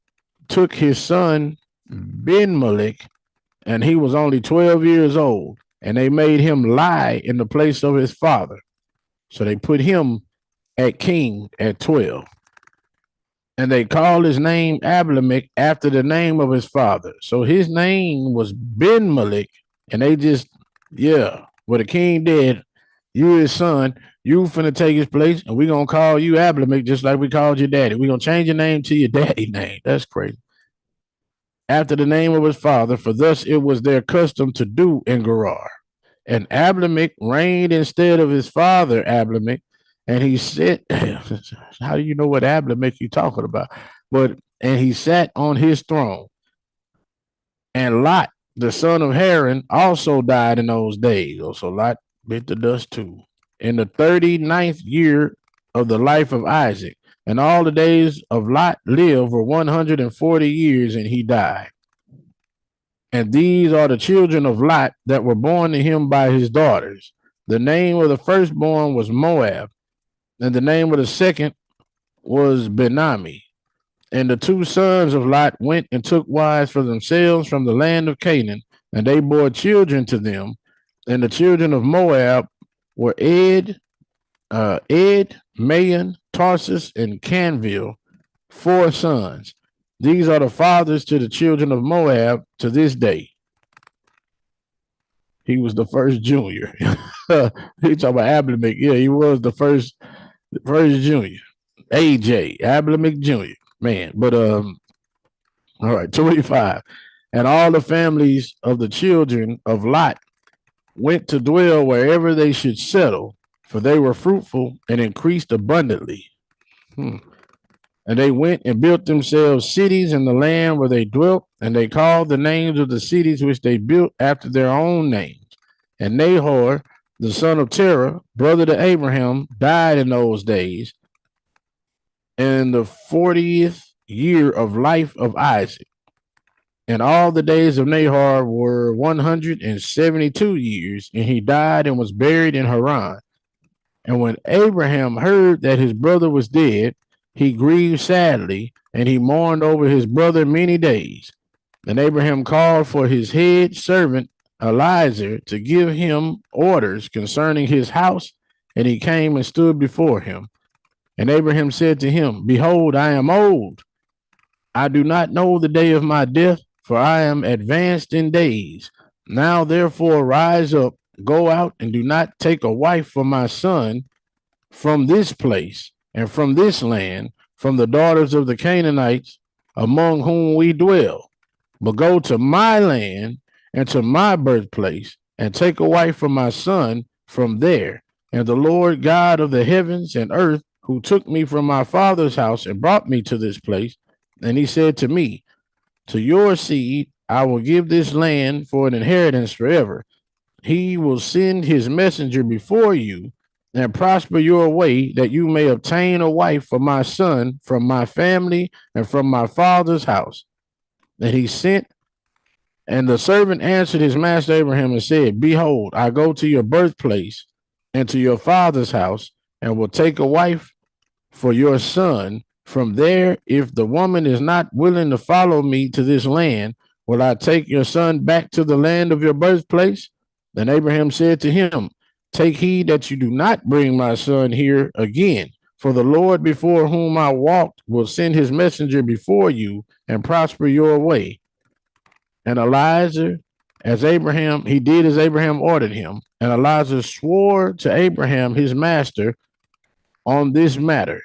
took his son Benmelech, and he was only 12 years old, and they made him lie in the place of his father. So they put him at king at 12. And they called his name Abimelech after the name of his father. So his name was Benmelech, and they just, yeah, well, the king dead, you his son, you finna take his place, and we gonna call you Abimelech just like we called your daddy. We gonna change your name to your daddy name. That's crazy. After the name of his father, for thus it was their custom to do in Gerar. And Abimelech reigned instead of his father Abimelech, and he said, "How do you know what Abimelech you talking about?" And he sat on his throne. And Lot, the son of Haran, also died in those days. So Lot bit the dust too. In the 39th year of the life of Isaac, and all the days of Lot lived were 140 years, and he died. And these are the children of Lot that were born to him by his daughters. The name of the firstborn was Moab, and the name of the second was Benami. And the two sons of Lot went and took wives for themselves from the land of Canaan, and they bore children to them. And the children of Moab were Ed, Maon, Tarsus, and Canville, 4 sons. These are the fathers to the children of Moab to this day. He was the first junior. He talking about Abimelech. Yeah, he was the first junior. AJ, Abimelech Jr. Man, but all right, 25. And all the families of the children of Lot went to dwell wherever they should settle, for they were fruitful and increased abundantly. And they went and built themselves cities in the land where they dwelt, and they called the names of the cities which they built after their own names. And Nahor, the son of Terah, brother to Abraham, died in those days, in the 40th year of life of Isaac. And all the days of Nahor were 172 years, and he died and was buried in Haran. And when Abraham heard that his brother was dead, he grieved sadly, and he mourned over his brother many days. And Abraham called for his head servant Eliezer to give him orders concerning his house, and he came and stood before him. And Abraham said to him, "Behold, I am old. I do not know the day of my death, for I am advanced in days. Now therefore rise up, go out, and do not take a wife for my son from this place and from this land, from the daughters of the Canaanites among whom we dwell, but go to my land and to my birthplace, and take a wife for my son from there. And the Lord God of the heavens and earth, who took me from my father's house and brought me to this place, and he said to me, to your seed I will give this land for an inheritance forever. He will send his messenger before you and prosper your way, that you may obtain a wife for my son from my family and from my father's house." And he sent, and the servant answered his master Abraham and said, "Behold, I go to your birthplace and to your father's house, and will take a wife for your son. From there, if the woman is not willing to follow me to this land, will I take your son back to the land of your birthplace?" Then Abraham said to him, "Take heed that you do not bring my son here again, for the Lord before whom I walked will send his messenger before you and prosper your way." And Eliezer, he did as Abraham ordered him. And Eliezer swore to Abraham his master on this matter.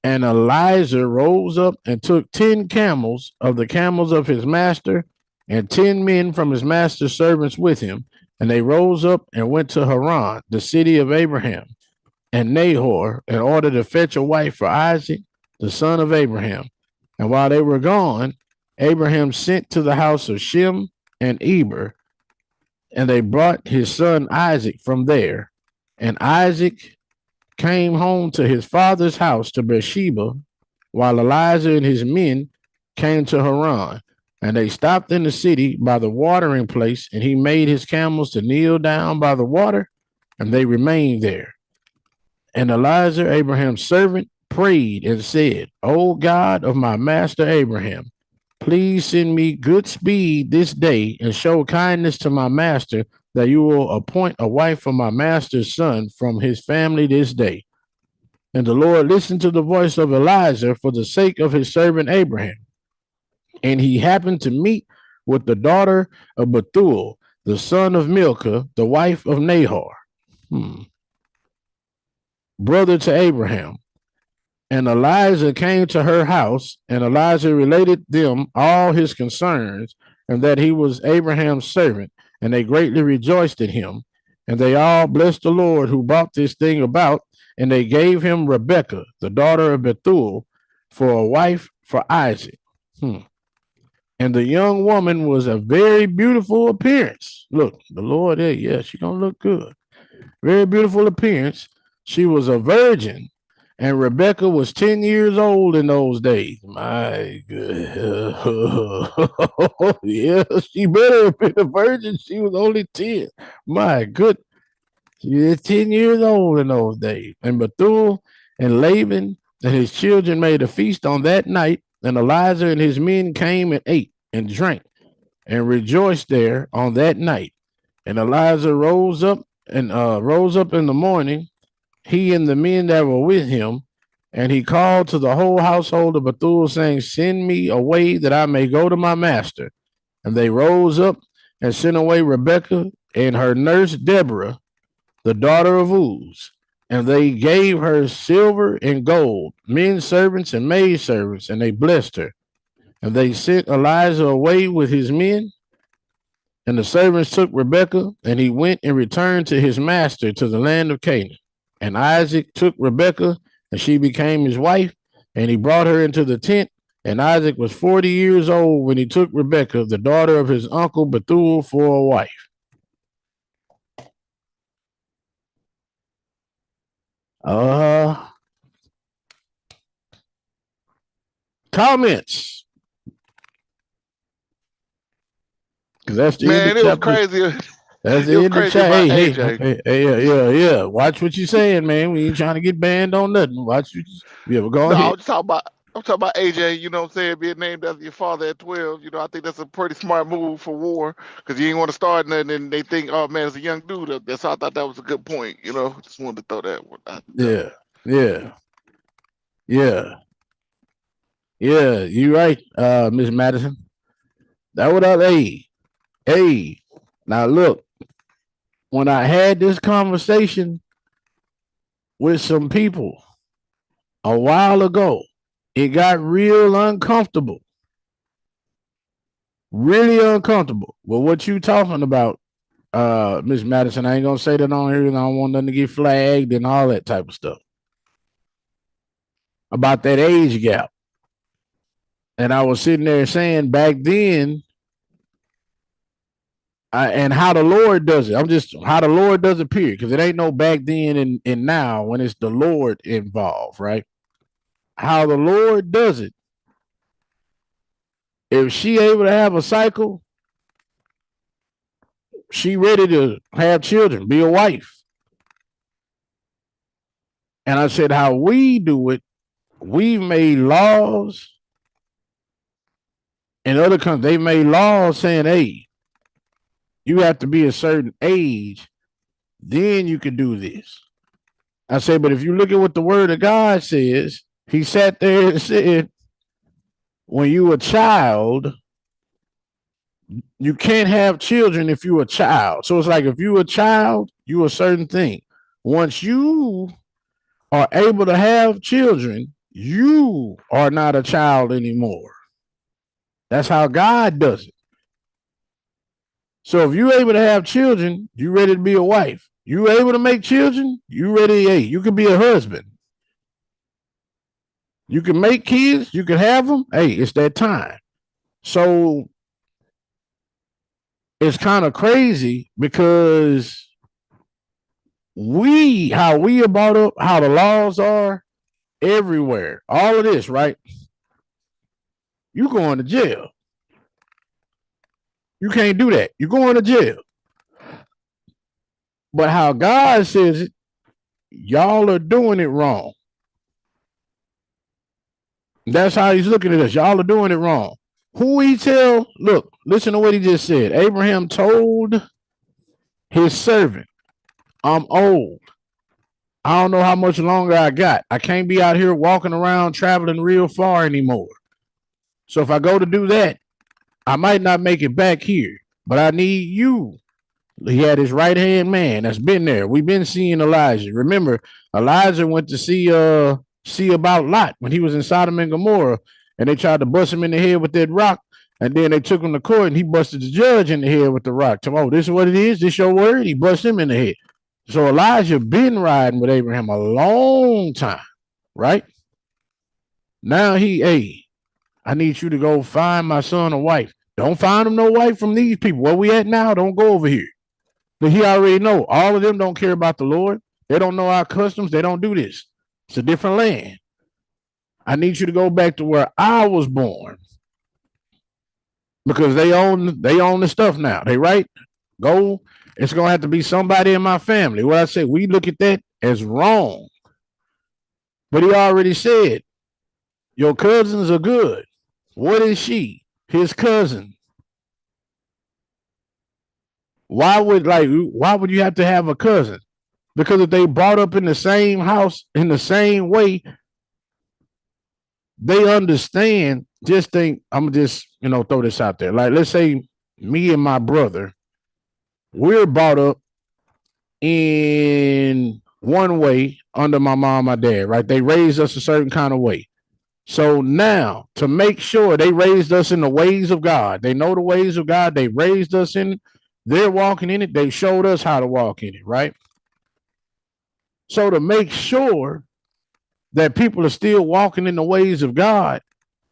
And Eliezer rose up and took 10 camels of the camels of his master, and 10 men from his master's servants with him. And they rose up and went to Haran, the city of Abraham and Nahor, in order to fetch a wife for Isaac, the son of Abraham. And while they were gone, Abraham sent to the house of Shem and Eber, and they brought his son Isaac from there. And Isaac came home to his father's house to Beersheba, while Elijah and his men came to Haran. And they stopped in the city by the watering place, and he made his camels to kneel down by the water, and they remained there. And Elijah, Abraham's servant, prayed and said, O God of my master Abraham, please send me good speed this day and show kindness to my master, that you will appoint a wife for my master's son from his family this day. And the Lord listened to the voice of Elijah for the sake of his servant Abraham. And he happened to meet with the daughter of Bethuel, the son of Milcah, the wife of Nahor, brother to Abraham. And Elijah came to her house, and Elijah related them all his concerns, and that he was Abraham's servant, and they greatly rejoiced in him. And they all blessed the Lord who brought this thing about, and they gave him Rebekah, the daughter of Bethuel, for a wife for Isaac. And the young woman was a very beautiful appearance. Look, the Lord, yeah, she's going to look good. Very beautiful appearance. She was a virgin, and Rebekah was 10 years old in those days. My God. Yeah, she better have been a virgin. She was only 10. My good. She was 10 years old in those days. And Bethuel and Laban and his children made a feast on that night, and Elijah and his men came and ate and drank and rejoiced there on that night. And Elijah rose up in the morning, he and the men that were with him, and he called to the whole household of Bethuel, saying, send me away that I may go to my master. And they rose up and sent away Rebekah and her nurse Deborah, the daughter of Uz. And they gave her silver and gold, men servants and maid servants, and they blessed her. And they sent Elijah away with his men. And the servants took Rebekah, and he went and returned to his master to the land of Canaan. And Isaac took Rebekah, and she became his wife, and he brought her into the tent. And Isaac was 40 years old when he took Rebekah, the daughter of his uncle Bethuel, for a wife. Comments? Because that's the Man, end of it was chapter. crazy. That's the end of chapter. Hey, yeah. Watch what you're saying, man. We ain't trying to get banned on nothing. Watch what you go No, ahead. I'm talking about AJ, you know what I'm saying, being named after your father at 12. You know, I think that's a pretty smart move for war, because you ain't want to start nothing and they think, oh man, it's a young dude. That's I thought that was a good point. You know, just wanted to throw that one out there. Yeah. You right, Miss Madison. That what I hey. Now look, when I had this conversation with some people a while ago, it got real uncomfortable. Really uncomfortable with what you talking about, Miss Madison. I ain't gonna say that on here, and I don't want nothing to get flagged and all that type of stuff. About that age gap. And I was sitting there saying back then, and how the Lord does it. I'm just how the Lord does it, period. Because it ain't no back then and now when it's the Lord involved, right? How the Lord does it. If she able to have a cycle, she ready to have children, be a wife. And I said, how we do it, we've made laws. In other countries, they made laws saying, hey, you have to be a certain age, then you can do this. I said, but if you look at what the word of God says, he sat there and said, when you a child, you can't have children if you're a child. So it's like if you're a child, you a certain thing. Once you are able to have children, you are not a child anymore. That's how God does it. So if you're able to have children, you ready to be a wife. You able to make children, you ready, hey, you can be a husband. You can make kids, you can have them. Hey, it's that time. So it's kind of crazy because how we are brought up, how the laws are everywhere. All of this, right? You going to jail. You can't do that. You're going to jail. But how God says it, y'all are doing it wrong. That's how he's looking at us. Y'all are doing it wrong. Who he tell? Look, listen to what he just said. Abraham told his servant, I'm old. I don't know how much longer I got. I can't be out here walking around traveling real far anymore. So if I go to do that, I might not make it back here. But I need you. He had his right hand man that's been there. We've been seeing Elijah. Remember, Elijah went to see about Lot when he was in Sodom and Gomorrah, and they tried to bust him in the head with that rock, and then they took him to court, and he busted the judge in the head with the rock. Oh, this is what it is. This your word. He busted him in the head. So Elijah been riding with Abraham a long time, right? Now hey, I need you to go find my son a wife. Don't find him no wife from these people. Where we at now? Don't go over here. But he already know all of them don't care about the Lord. They don't know our customs. They don't do this. It's a different land. I need you to go back to where I was born because they own the stuff now. They right? Go. It's gonna have to be somebody in my family. What I say, we look at that as wrong. But he already said, your cousins are good. What is she? His cousin. Why would you have to have a cousin? Because if they brought up in the same house in the same way, they understand. Just think, I'm just throw this out there. Like, let's say me and my brother, we're brought up in one way under my mom, my dad, right? They raised us a certain kind of way. So now, to make sure they raised us in the ways of God, they know the ways of God, they raised us in it, they're walking in it, they showed us how to walk in it, right? So to make sure that people are still walking in the ways of God,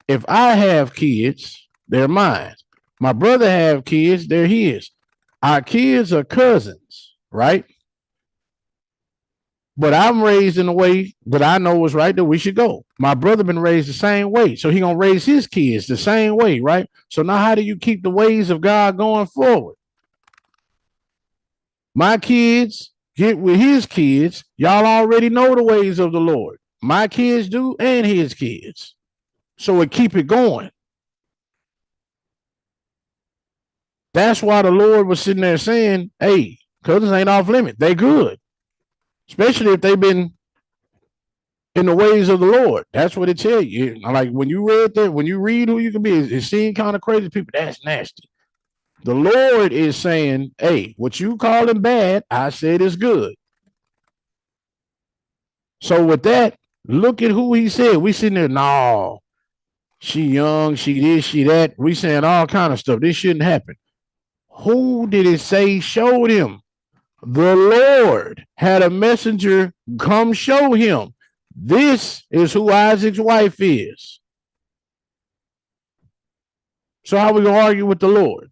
if I have kids, they're mine. My brother have kids, they're his. Our kids are cousins, right? But I'm raised in a way that I know is right, that we should go. My brother been raised the same way, so he gonna raise his kids the same way, right? So now how do you keep the ways of God going forward? My kids get with his kids. Y'all already know the ways of the Lord. My kids do, and his kids. So it keep it going. That's why the Lord was sitting there saying, hey, cousins ain't off limit. They good. Especially if they've been in the ways of the Lord. That's what it tell you. Like when you read that, when you read who you can be, it seems kind of crazy. People, that's nasty. The Lord is saying, hey, what you calling bad, I said is good. So with that, look at who he said. We sitting there, no, she young, she this, she that. We saying all kind of stuff. This shouldn't happen. Who did it say showed him? The Lord had a messenger come show him. This is who Isaac's wife is. So how we gonna argue with the Lord?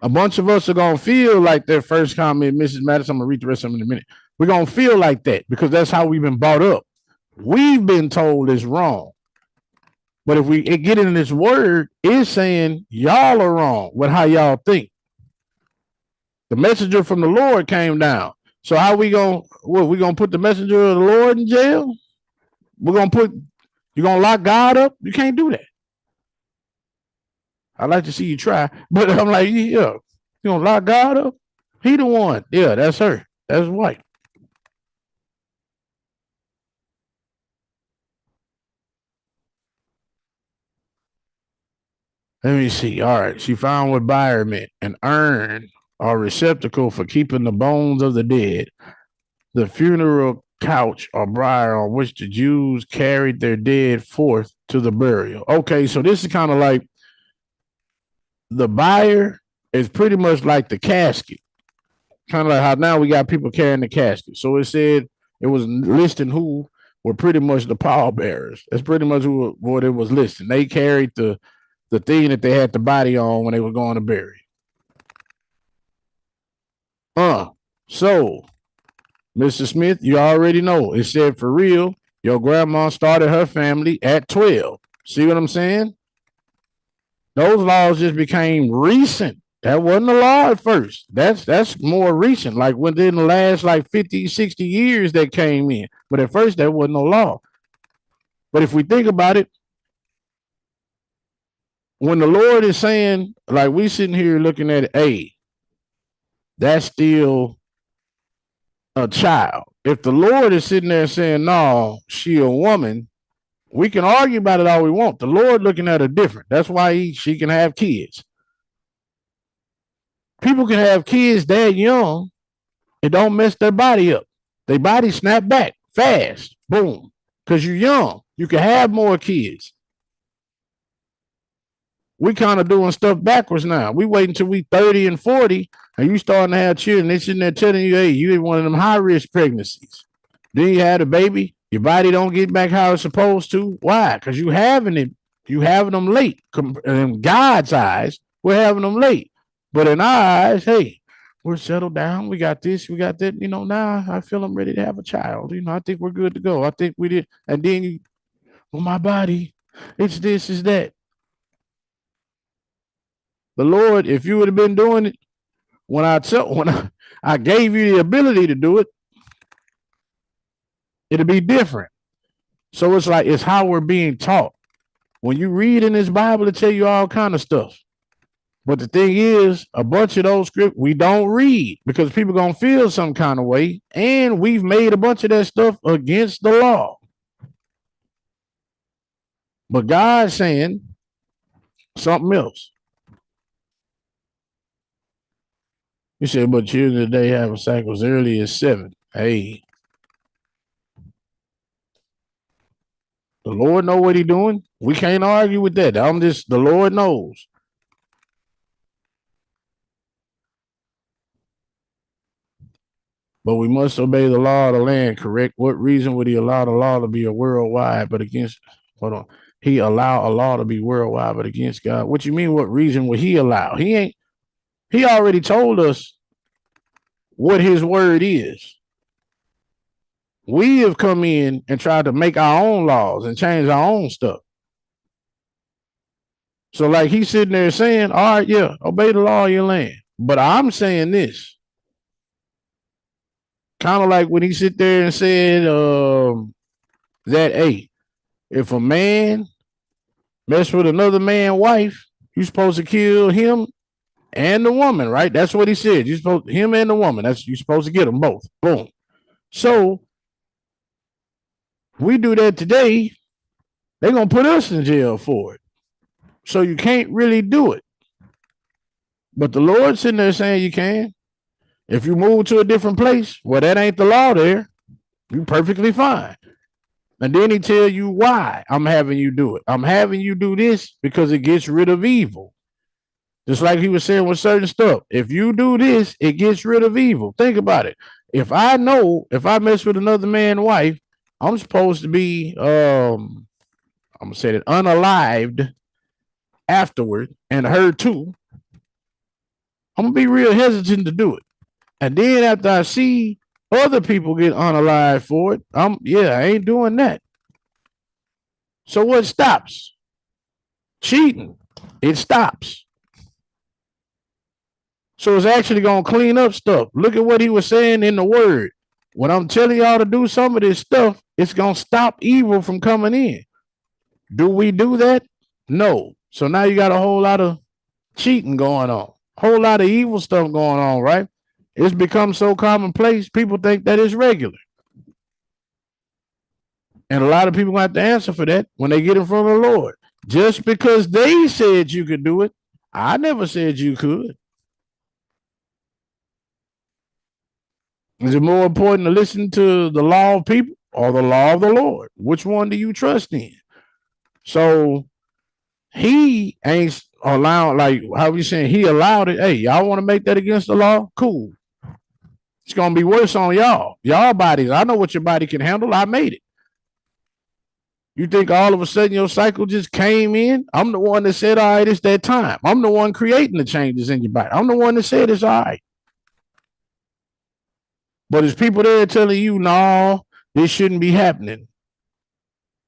A bunch of us are gonna feel like their first comment, Mrs. Madison. I'm gonna read the rest of them in a minute. We're gonna feel like that because that's how we've been brought up. We've been told it's wrong. But if we get in this word, it's saying y'all are wrong with how y'all think. The messenger from the Lord came down. So how we gonna put the messenger of the Lord in jail? You're gonna lock God up? You can't do that. I'd like to see you try, but I'm like, yeah, you gonna lock God up? He the one. Yeah, that's her. That's white. Let me see. All right. She found what buyer meant, an urn or receptacle for keeping the bones of the dead, the funeral couch or briar on which the Jews carried their dead forth to the burial. Okay, so this is kind of like the buyer is pretty much like the casket. Kind of like how now we got people carrying the casket. So it said it was listing who were pretty much the pallbearers. That's pretty much what it was listing. They carried the thing that they had the body on when they were going to bury. So Mr. Smith, you already know. It said for real, your grandma started her family at 12. See what I'm saying? Those laws just became recent. That wasn't the law at first. That's more recent, like within the last like 50, 60 years that came in. But at first, that wasn't no law. But if we think about it, when the Lord is saying, like we sitting here looking at, hey, that's still a child. If the Lord is sitting there saying, no, she a woman, we can argue about it all we want. The Lord looking at her different. That's why she can have kids. People can have kids that young and don't mess their body up. Their body snap back fast. Boom. Because you're young. You can have more kids. We kind of doing stuff backwards now. We wait until we 30 and 40 and you starting to have children. They sitting there telling you, hey, you in one of them high risk pregnancies. Then you had a baby. Your body don't get back how it's supposed to. Why? Because you having them late. In God's eyes, we're having them late. But in our eyes, hey, we're settled down. We got this, we got that. Now I feel I'm ready to have a child. I think we're good to go. I think we did. And then my body, it's this, is that. The Lord, if you would have been doing it when I gave you the ability to do it, it'll be different. So it's how we're being taught. When you read in this Bible, it tell you all kind of stuff. But the thing is, a bunch of those scripts we don't read because people gonna feel some kind of way, and we've made a bunch of that stuff against the law. But God's saying something else. You said, but children today have a cycle as early as 7. Hey, the Lord know what He's doing. We can't argue with that. The Lord knows. But we must obey the law of the land, correct? What reason would He allow the law to be a worldwide, but against, hold on. He allow a law to be worldwide, but against God. What you mean, what reason would He allow? He already told us what His word is. We have come in and tried to make our own laws and change our own stuff. So like He's sitting there saying, all right, yeah, obey the law of your land. But I'm saying this. Kind of like when He sit there and said that, hey, if a man mess with another man's wife, you're supposed to kill him and the woman, right? That's what He said. You're supposed him and the woman. You're supposed to get them both. Boom. So we do that today, they're gonna put us in jail for it. So you can't really do it. But the Lord's sitting there saying you can. If you move to a different place, well, that ain't the law there. You're perfectly fine. And then He tell you why I'm having you do it. I'm having you do this because it gets rid of evil. Just like He was saying with certain stuff. If you do this, it gets rid of evil. Think about it. If I mess with another man's wife, I'm supposed to be, I'm going to say it, unalived afterward, and her too. I'm going to be real hesitant to do it. And then after I see other people get unalived for it, I ain't doing that. So what stops? Cheating. It stops. So it's actually going to clean up stuff. Look at what He was saying in the word. When I'm telling y'all to do some of this stuff, it's going to stop evil from coming in. Do we do that? No. So now you got a whole lot of cheating going on. A whole lot of evil stuff going on, right? It's become so commonplace, people think that it's regular. And a lot of people have to answer for that when they get in front of the Lord. Just because they said you could do it, I never said you could. Is it more important to listen to the law of people or the law of the Lord? Which one do you trust in? So He ain't, allow, like how we saying he allowed it. Hey, y'all want to make that against the law? Cool. It's gonna be worse on y'all. Y'all bodies. I know what your body can handle. I made it. You think all of a sudden your cycle just came in? I'm the one that said, all right, it's that time. I'm the one creating the changes in your body. I'm the one that said it's all right. But there's people there telling you, no, this shouldn't be happening.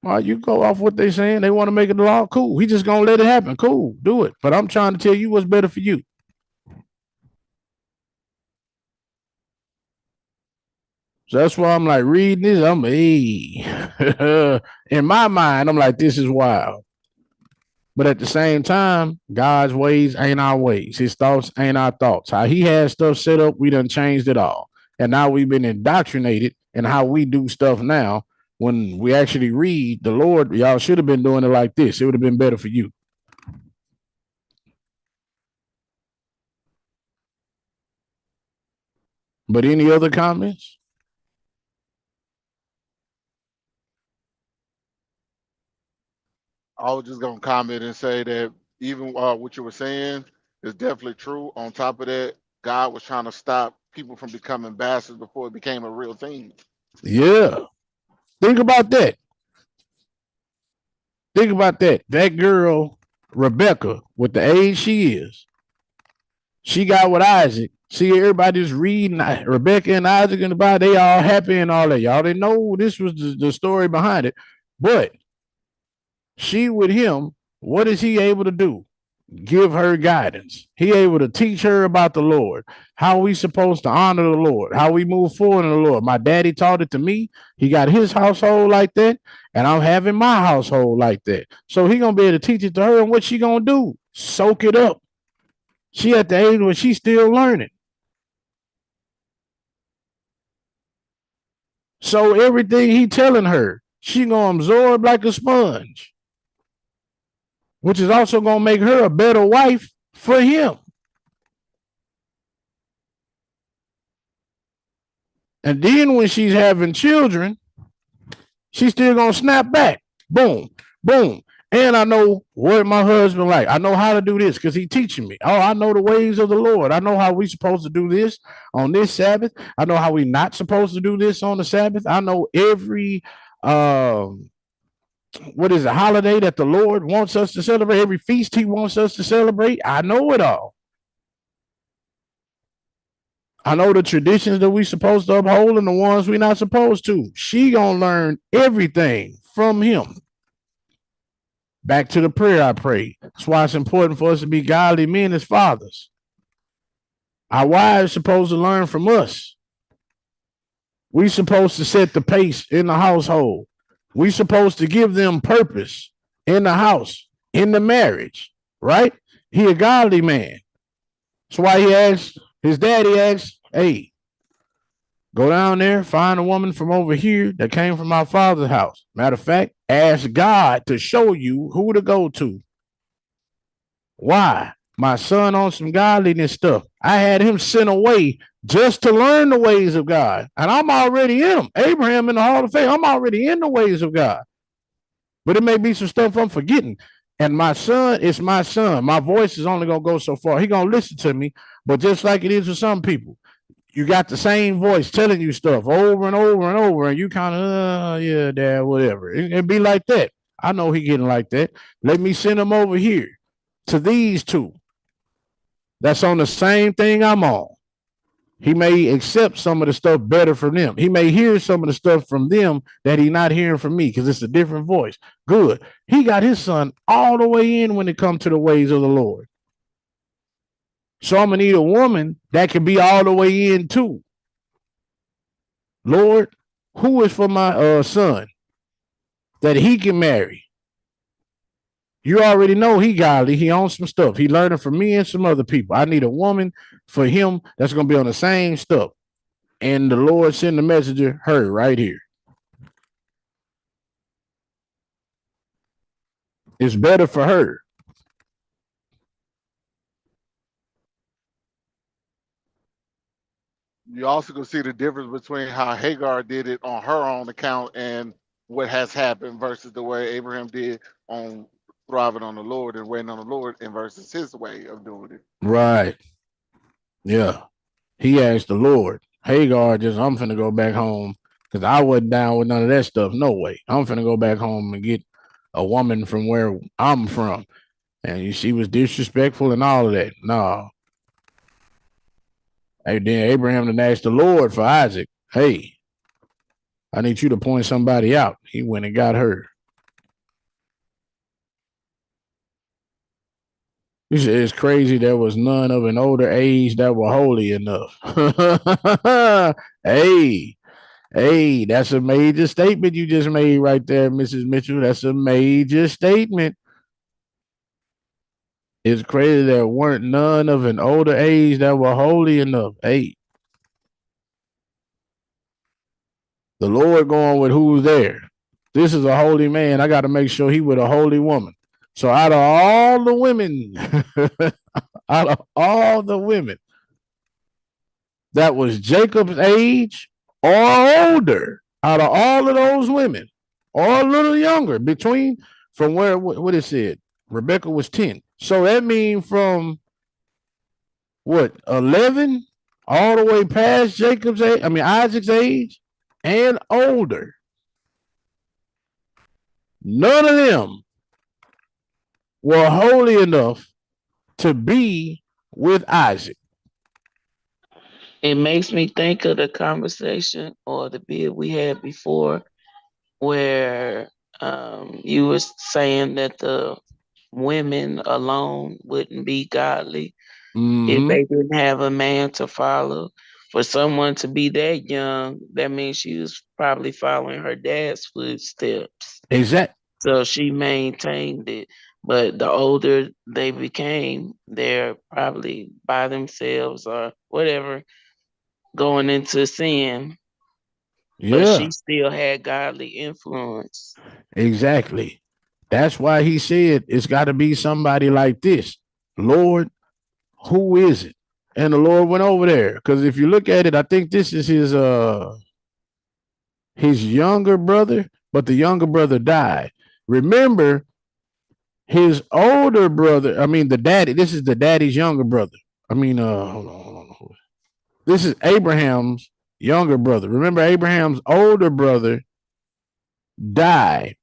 All right, you go off what they're saying. They want to make it the law. Cool. We just gonna let it happen. Cool. Do it. But I'm trying to tell you what's better for you. So that's why I'm like reading this. I'm in my mind, I'm like, this is wild. But at the same time, God's ways ain't our ways. His thoughts ain't our thoughts. How he has stuff set up, we done changed it all. And now we've been indoctrinated in how we do stuff now. When we actually read the Lord, y'all should have been doing it like this. It would have been better for you. But any other comments? I was just gonna comment and say that even what you were saying is definitely true. On top of that, God was trying to stop people from becoming bastards before it became a real thing. Yeah. Think about that. Think about that. That girl, Rebecca, with the age she is, she got with Isaac. See, everybody's reading Rebecca and Isaac in the Bible. They all happy and all that. Y'all didn't know this was the story behind it. But she with him, what is he able to do? Give her guidance. He able to teach her about the Lord, how we supposed to honor the Lord, how we move forward in the Lord. My daddy taught it to me. He got his household like that, and I'm having my household like that. So he gonna be able to teach it to her, and what she gonna do? Soak it up. She at the age where she's still learning. So everything he telling her, she gonna absorb like a sponge, which is also gonna make her a better wife for him. And then when she's having children, she's still gonna snap back. Boom, boom. And I know what my husband like. I know how to do this because he teaching me. Oh, I know the ways of the Lord. I know how we supposed to do this on this Sabbath. I know how we not supposed to do this on the Sabbath. I know every what is a holiday that the Lord wants us to celebrate, every feast he wants us to celebrate. I know it all. I know the traditions that we supposed to uphold and the ones we not supposed to. She gonna learn everything from him. Back to the prayer I prayed. That's why it's important for us to be godly men as fathers. Our wives supposed to learn from us. We supposed to set the pace in the household. We supposed to give them purpose in the house, in the marriage, right? He a godly man. That's why he asked, his daddy asked, hey, go down there, find a woman from over here that came from my father's house. Matter of fact, ask God to show you who to go to. Why? My son on some godliness stuff. I had him sent away just to learn the ways of God. And I'm already in them. Abraham in the Hall of Fame, I'm already in the ways of God. But it may be some stuff I'm forgetting. And my son is my son. My voice is only going to go so far. He going to listen to me. But just like it is with some people, you got the same voice telling you stuff over and over and over. And you kind of, yeah, dad, whatever. It be like that. I know he getting like that. Let me send him over here to these two. That's on the same thing I'm on. He may accept some of the stuff better from them. He may hear some of the stuff from them that he's not hearing from me because it's a different voice. Good. He got his son all the way in when it comes to the ways of the Lord. So I'm going to need a woman that can be all the way in too. Lord, who is for my son that he can marry? You already know he godly. He owns some stuff. He learning from me and some other people. I need a woman for him that's going to be on the same stuff. And the Lord send the messenger, her right here. It's better for her. You also can see the difference between how Hagar did it on her own account and what has happened versus the way Abraham did on thriving on the Lord and waiting on the Lord and versus his way of doing it. Right. Yeah. He asked the Lord, Hagar, just I'm finna go back home because I wasn't down with none of that stuff. No way. I'm finna go back home and get a woman from where I'm from. And she was disrespectful and all of that. No. Hey, then Abraham then asked the Lord for Isaac. Hey, I need you to point somebody out. He went and got her. He said it's crazy there was none of an older age that were holy enough. Hey, hey, that's a major statement you just made right there, Mrs. Mitchell. That's a major statement. It's crazy there weren't none of an older age that were holy enough. Hey, the Lord going with who's there. This is a holy man. I got to make sure he with a holy woman. So out of all the women, out of all the women that was Jacob's age or older, out of all of those women, or a little younger, between from where what it said, Rebecca was 10. So that means from what 11 all the way past Jacob's age, I mean Isaac's age and older. None of them were holy enough to be with Isaac. It makes me think of the conversation or the bid we had before where you were saying that the women alone wouldn't be godly if they didn't have a man to follow. For someone to be that young, that means she was probably following her dad's footsteps. Exactly. So she maintained it. But the older they became, they're probably by themselves or whatever, going into sin. Yeah. But she still had godly influence. Exactly. That's why he said it's got to be somebody like this. Lord, who is it? And the Lord went over there. Because if you look at it, I think this is his younger brother, but the younger brother died. Remember, his older brother, I mean the daddy, this is the daddy's younger brother. I mean, hold on. This is Abraham's younger brother. Remember, Abraham's older brother died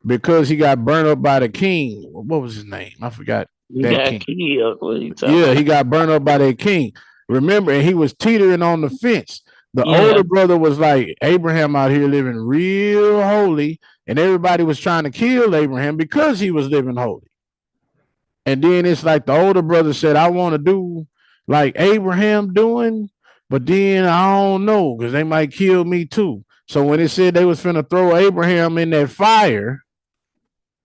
because he got burned up by the king. What was his name? I forgot. He That got king. killed. What are you talking Yeah, about? he got burned up by that king. Remember, and he was teetering on the fence. The Yeah. older brother was like, Abraham out here living real holy, and everybody was trying to kill Abraham because he was living holy. And then it's like the older brother said, I want to do like Abraham doing, but then I don't know because they might kill me too. So when it said they was finna throw Abraham in that fire,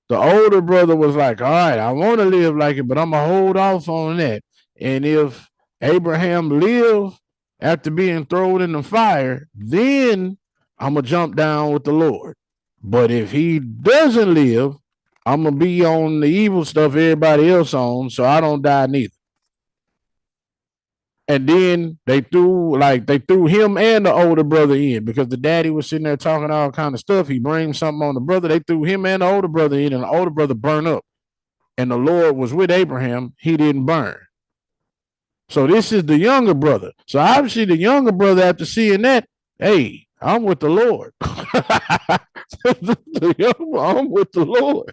the older brother was like, all right, I want to live like it, but I'm going to hold off on that. And if Abraham lived after being thrown in the fire, then I'm going to jump down with the Lord. But if he doesn't live, I'm going to be on the evil stuff everybody else on, so I don't die neither. And then they threw him and the older brother in because the daddy was sitting there talking all kind of stuff. He blamed something on the brother. They threw him and the older brother in, and the older brother burned up. And the Lord was with Abraham. He didn't burn. So this is the younger brother. So obviously the younger brother, after seeing that, hey, I'm with the Lord. I'm with the Lord.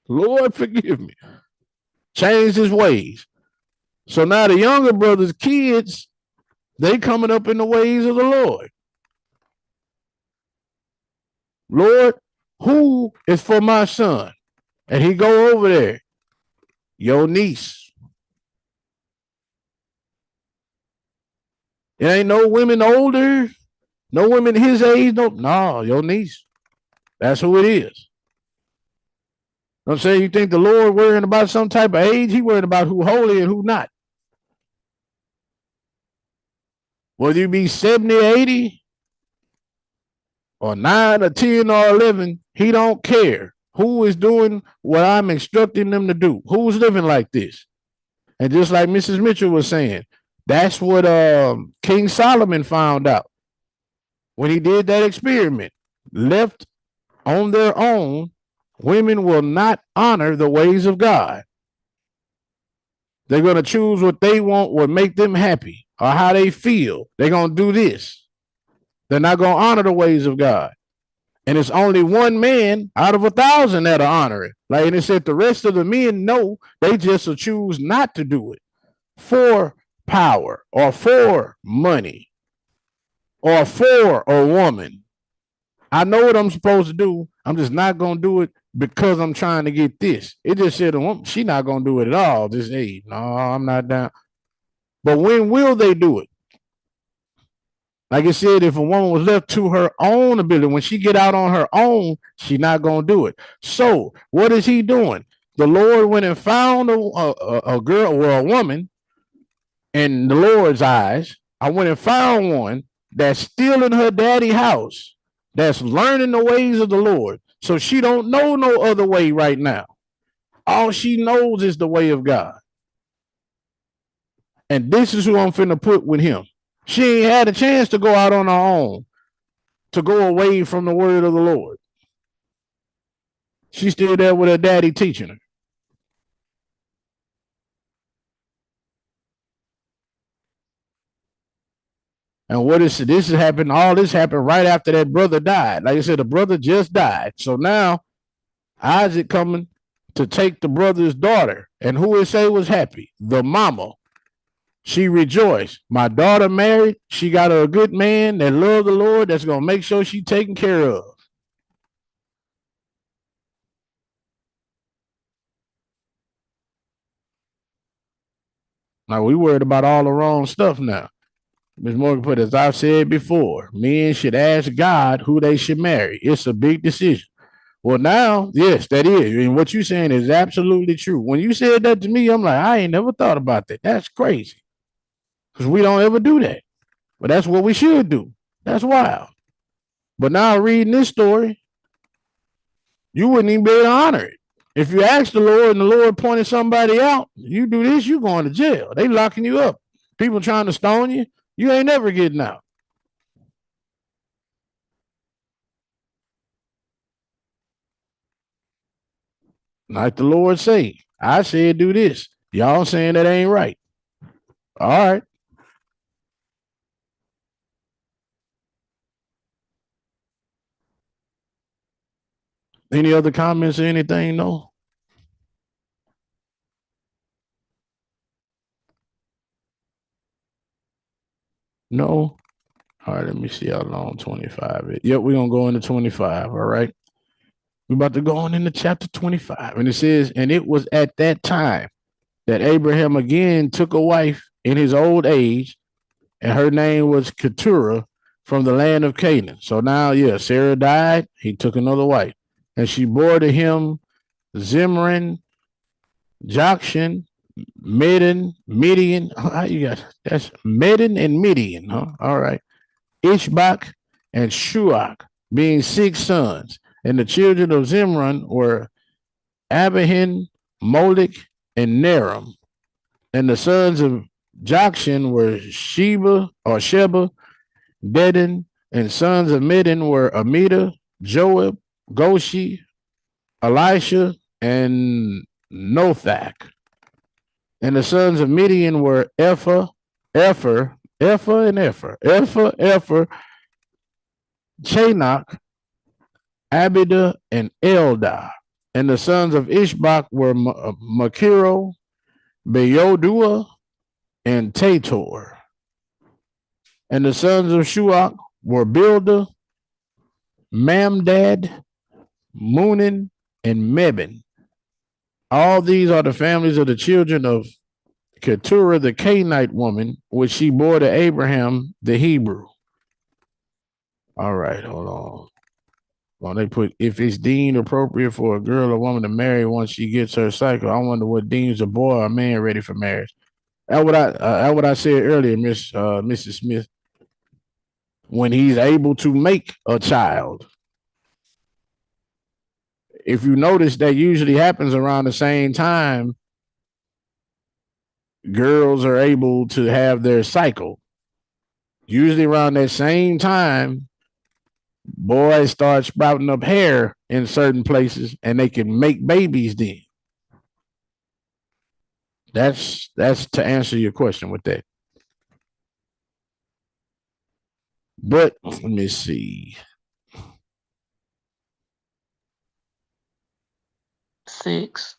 Lord, forgive me. Changed his ways. So now the younger brother's kids, they coming up in the ways of the Lord. Lord, who is for my son? And he go over there. Your niece. There ain't no women older, no women his age. No, your niece. That's who it is. I'm saying, you think the Lord worrying about some type of age? He worried about who holy and who not. Whether you be 70 or 80 or 9 or 10 or 11, he don't care who is doing what I'm instructing them to do. Who's living like this? And just like Mrs. Mitchell was saying, that's what King Solomon found out when he did that experiment. Left on their own, Women will not honor the ways of God. They're going to choose what they want, what make them happy, or how they feel. They're going to do this. They're not going to honor the ways of God. And it's only one man out of 1,000 that'll honor it. Like, and it said the rest of the men know, they just will choose not to do it for power or for money or for a woman. I know what I'm supposed to do. I'm just not going to do it because I'm trying to get this. It just said she's not going to do it at all. Just, hey, no, I'm not down. But when will they do it? Like it said, if a woman was left to her own ability, when she get out on her own, she's not going to do it. So what is he doing? The Lord went and found a girl or a woman in the Lord's eyes. I went and found one that's still in her daddy house, that's learning the ways of the Lord. So she don't know no other way right now. All she knows is the way of God. And this is who I'm finna put with him. She ain't had a chance to go out on her own, to go away from the word of the Lord. She's still there with her daddy teaching her. And what is this has happened? All this happened right after that brother died. Like I said, the brother just died. So now Isaac coming to take the brother's daughter. And who it say was happy? The mama. She rejoiced. My daughter married. She got her a good man that loves the Lord, that's going to make sure she's taken care of. Now, we worried about all the wrong stuff now. Ms. Morgan put, as I've said before, men should ask God who they should marry. It's a big decision. Well, now, yes, that is. And what you're saying is absolutely true. When you said that to me, I'm like, I ain't never thought about that. That's crazy. Because we don't ever do that. But that's what we should do. That's wild. But now reading this story, you wouldn't even be able to honor it. If you ask the Lord and the Lord pointed somebody out, you do this, you going to jail. They locking you up. People trying to stone you, you ain't never getting out. Like the Lord say, I said do this. Y'all saying that ain't right. All right. Any other comments or anything? No? No? All right, let me see how long 25 is. Yep, we're going to go into 25. All right. We're about to go on into chapter 25. And it says, and it was at that time that Abraham again took a wife in his old age, and her name was Keturah from the land of Canaan. So now, yeah, Sarah died. He took another wife, and she bore to him Zimran, Jokshan, Midian. How you got that's Midian and Midian, huh? All right. Ishbak and Shuach, being 6 sons. And the children of Zimran were Abihan, Molech, and Neram. And the sons of Jokshan were Sheba, Dedan, and sons of Midian were Amida, Joab, Goshi, Elisha, and Nothak. And the sons of Midian were Epher, Chanok, Abida, and Eldah. And the sons of Ishbak were Makiro, Beodua, and Tator. And the sons of Shuach were Bildah, Mamdad, Munin, and Mebin. All these are the families of the children of Keturah, the Canaanite woman, which she bore to Abraham, the Hebrew. All right, hold on. Well, they put, if it's deemed appropriate for a girl or woman to marry once she gets her cycle, I wonder what deems a boy or a man ready for marriage. That's what I said earlier, Mrs. Smith. When he's able to make a child. If you notice, that usually happens around the same time girls are able to have their cycle. Usually around that same time, boys start sprouting up hair in certain places, and they can make babies then. That's to answer your question with that. But let me see. 6.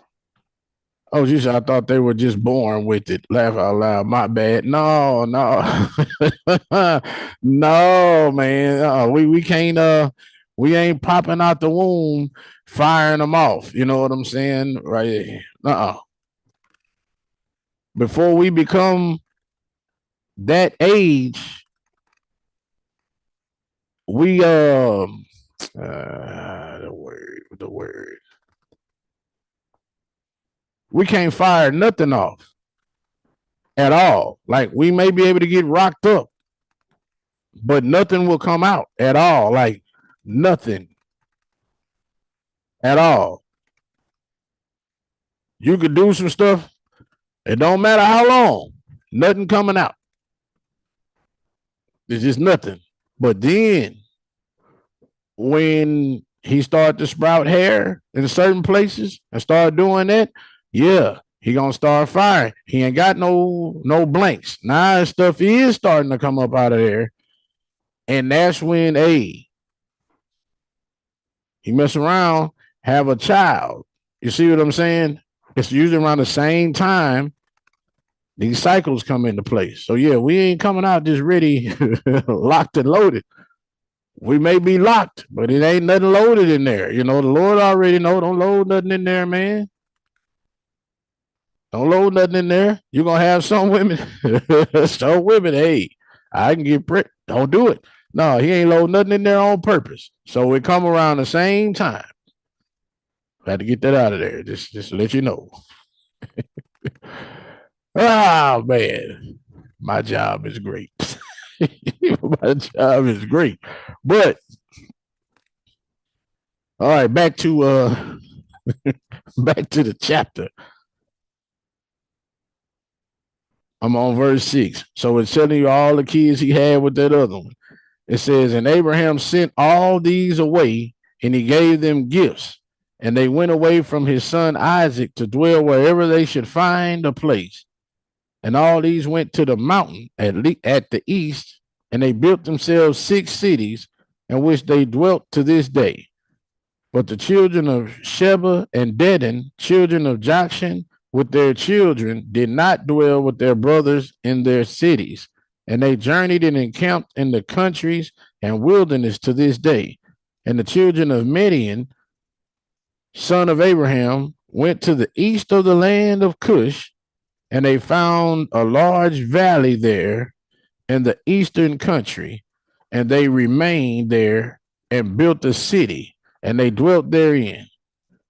Oh, geez, I thought they were just born with it. Laugh out loud. My bad. No, no, man. We can't. We ain't popping out the womb, firing them off. You know what I'm saying, right? Before we become that age, we the word. We can't fire nothing off at all. Like we may be able to get rocked up, but nothing will come out at all. Like nothing at all. You could do some stuff. It don't matter how long. Nothing coming out. There's just nothing. But then when he started to sprout hair in certain places and start doing that, yeah, he gonna start firing. He ain't got no blanks. Now his stuff is starting to come up out of there. And that's when he mess around, have a child. You see what I'm saying? It's usually around the same time these cycles come into place. So yeah, we ain't coming out just ready, locked and loaded. We may be locked, but it ain't nothing loaded in there. You know, the Lord already know. Don't load nothing in there, man. Don't load nothing in there. You're gonna have some women, hey, I can get pregnant. Don't do it. No, he ain't load nothing in there on purpose. So it come around the same time. Had to get that out of there. Just to let you know. Oh man, my job is great. My job is great. But all right, back to back to the chapter. I'm on verse 6. So it's telling you all the kids he had with that other one. It says, and Abraham sent all these away, and he gave them gifts. And they went away from his son Isaac to dwell wherever they should find a place. And all these went to the mountain at the east, and they built themselves 6 cities, in which they dwelt to this day. But the children of Sheba and Dedan, children of Jokshan, with their children, did not dwell with their brothers in their cities. And they journeyed and encamped in the countries and wilderness to this day. And the children of Midian, son of Abraham, went to the east of the land of Cush, and they found a large valley there in the eastern country, and they remained there and built a city, and they dwelt therein.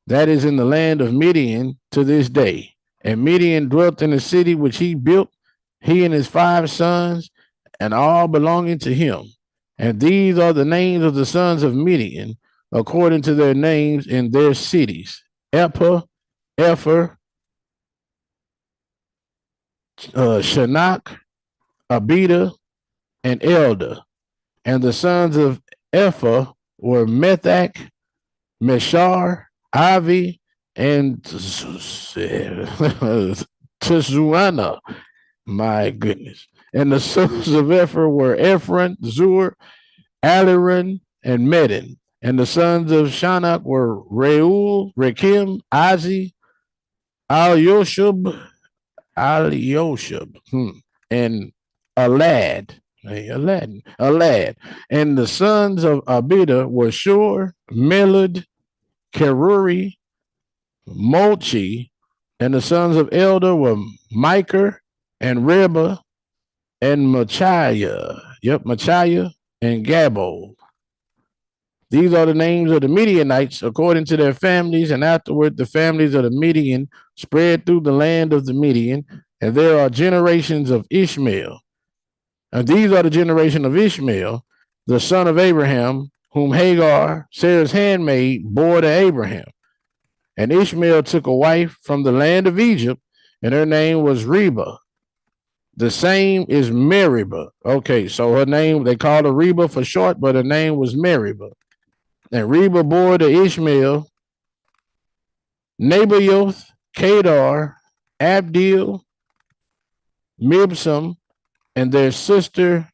That is in the land of Midian to this day. And Midian dwelt in the city which he built, he and his 5 sons, and all belonging to him. And these are the names of the sons of Midian, according to their names in their cities: Ephah, Epher, Shinnach, Abida, and Elder. And the sons of Ephah were Methach, Meshar, Avi, and Tezuana. My goodness. And the sons of Epher were Ephron, Zur, Aliran, and Medin. And the sons of Shinnach were Reuel, Rekem, Azi, Al-Yoshub, and Alad. Alad. And the sons of Abida were Shur, Melud, Keruri, Mochi, and the sons of Elder were Micah and Reba and Machiah. Machiah and Gabol. These are the names of the Midianites according to their families, and afterward the families of the Midian spread through the land of the Midian, and there are generations of Ishmael. And these are the generation of Ishmael, the son of Abraham, whom Hagar, Sarah's handmaid, bore to Abraham. And Ishmael took a wife from the land of Egypt, and her name was Reba. The same is Meribah. Okay, so her name, they called her Reba for short, but her name was Meribah. And Reba bore to Ishmael Nebaioth, Kedar, Abdil, Mibsam, and their sister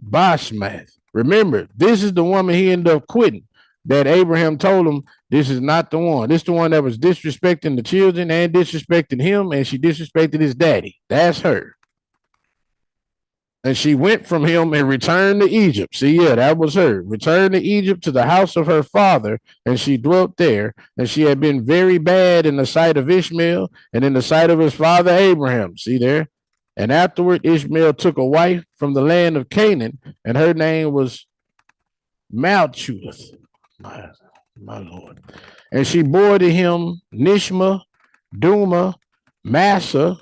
Bashmath. Remember, this is the woman he ended up quitting. That Abraham told him, this is not the one. This is the one that was disrespecting the children and disrespecting him, and she disrespected his daddy. That's her. And she went from him and returned to Egypt. See, yeah, that was her. Returned to Egypt to the house of her father, and she dwelt there. And she had been very bad in the sight of Ishmael and in the sight of his father Abraham. See there? And afterward, Ishmael took a wife from the land of Canaan, and her name was Malchuth. My Lord. And she bore to him Nishma, Duma, Massa,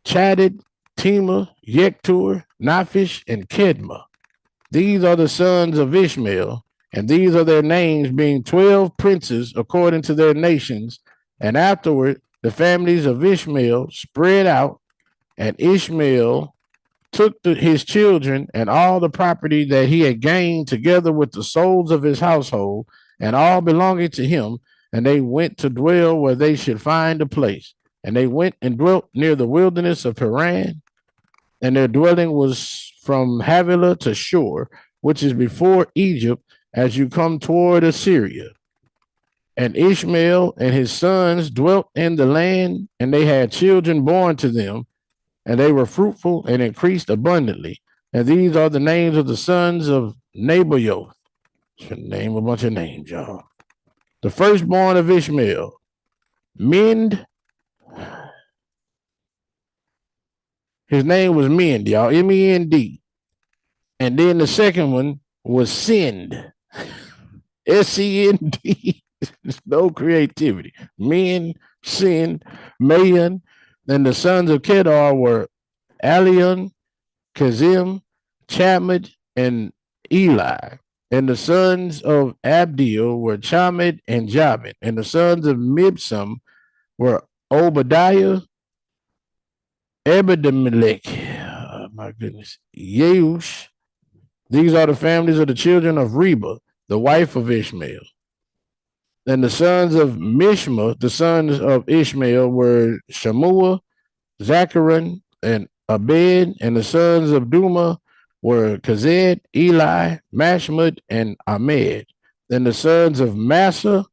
Chadid, Tema, Yektur, Naphish, and Kedma. These are the sons of Ishmael, and these are their names, being 12 princes according to their nations. And afterward, the families of Ishmael spread out, and Ishmael took his children and all the property that he had gained together with the souls of his household, and all belonging to him, and they went to dwell where they should find a place. And they went and dwelt near the wilderness of Paran, and their dwelling was from Havilah to Shur, which is before Egypt, as you come toward Assyria. And Ishmael and his sons dwelt in the land, and they had children born to them, and they were fruitful and increased abundantly. And these are the names of the sons of Nebaioth. Should name a bunch of names, y'all. The firstborn of Ishmael, Mend. His name was Mend, y'all, M-E-N-D. And then the second one was Send, S-E-N-D. No creativity. Men, Send, Mayan. Then the sons of Kedar were Alion, Kazim, Chamid, and Eli. And the sons of Abdil were Chamid and Jabin. And the sons of Mibsam were Obadiah, Ebedemelech, oh my goodness, Yeush. These are the families of the children of Reba, the wife of Ishmael. And the sons of Mishma, the sons of Ishmael, were Shamua, Zacharan, and Abed. And the sons of Duma were Kazed, Eli, Mashmud, and Ahmed. Then the sons of Massa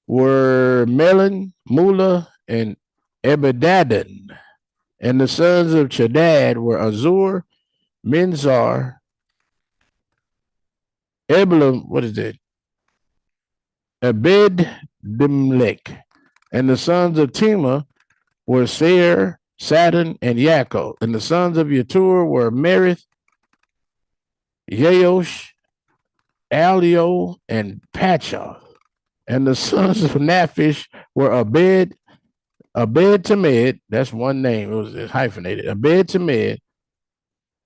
were Melon, Mula, and Ebedadon. And the sons of Chadad were Azur, Minzar, Ebelam, what is that? Abed Dimlek. And the sons of Tema were Seir, Saturn, and Yaakov. And the sons of Yatur were Merith, Yeosh, Alio, and Pachoth. And the sons of Naphish were Abed Tamed, that's one name, it was hyphenated, Abed Tamed,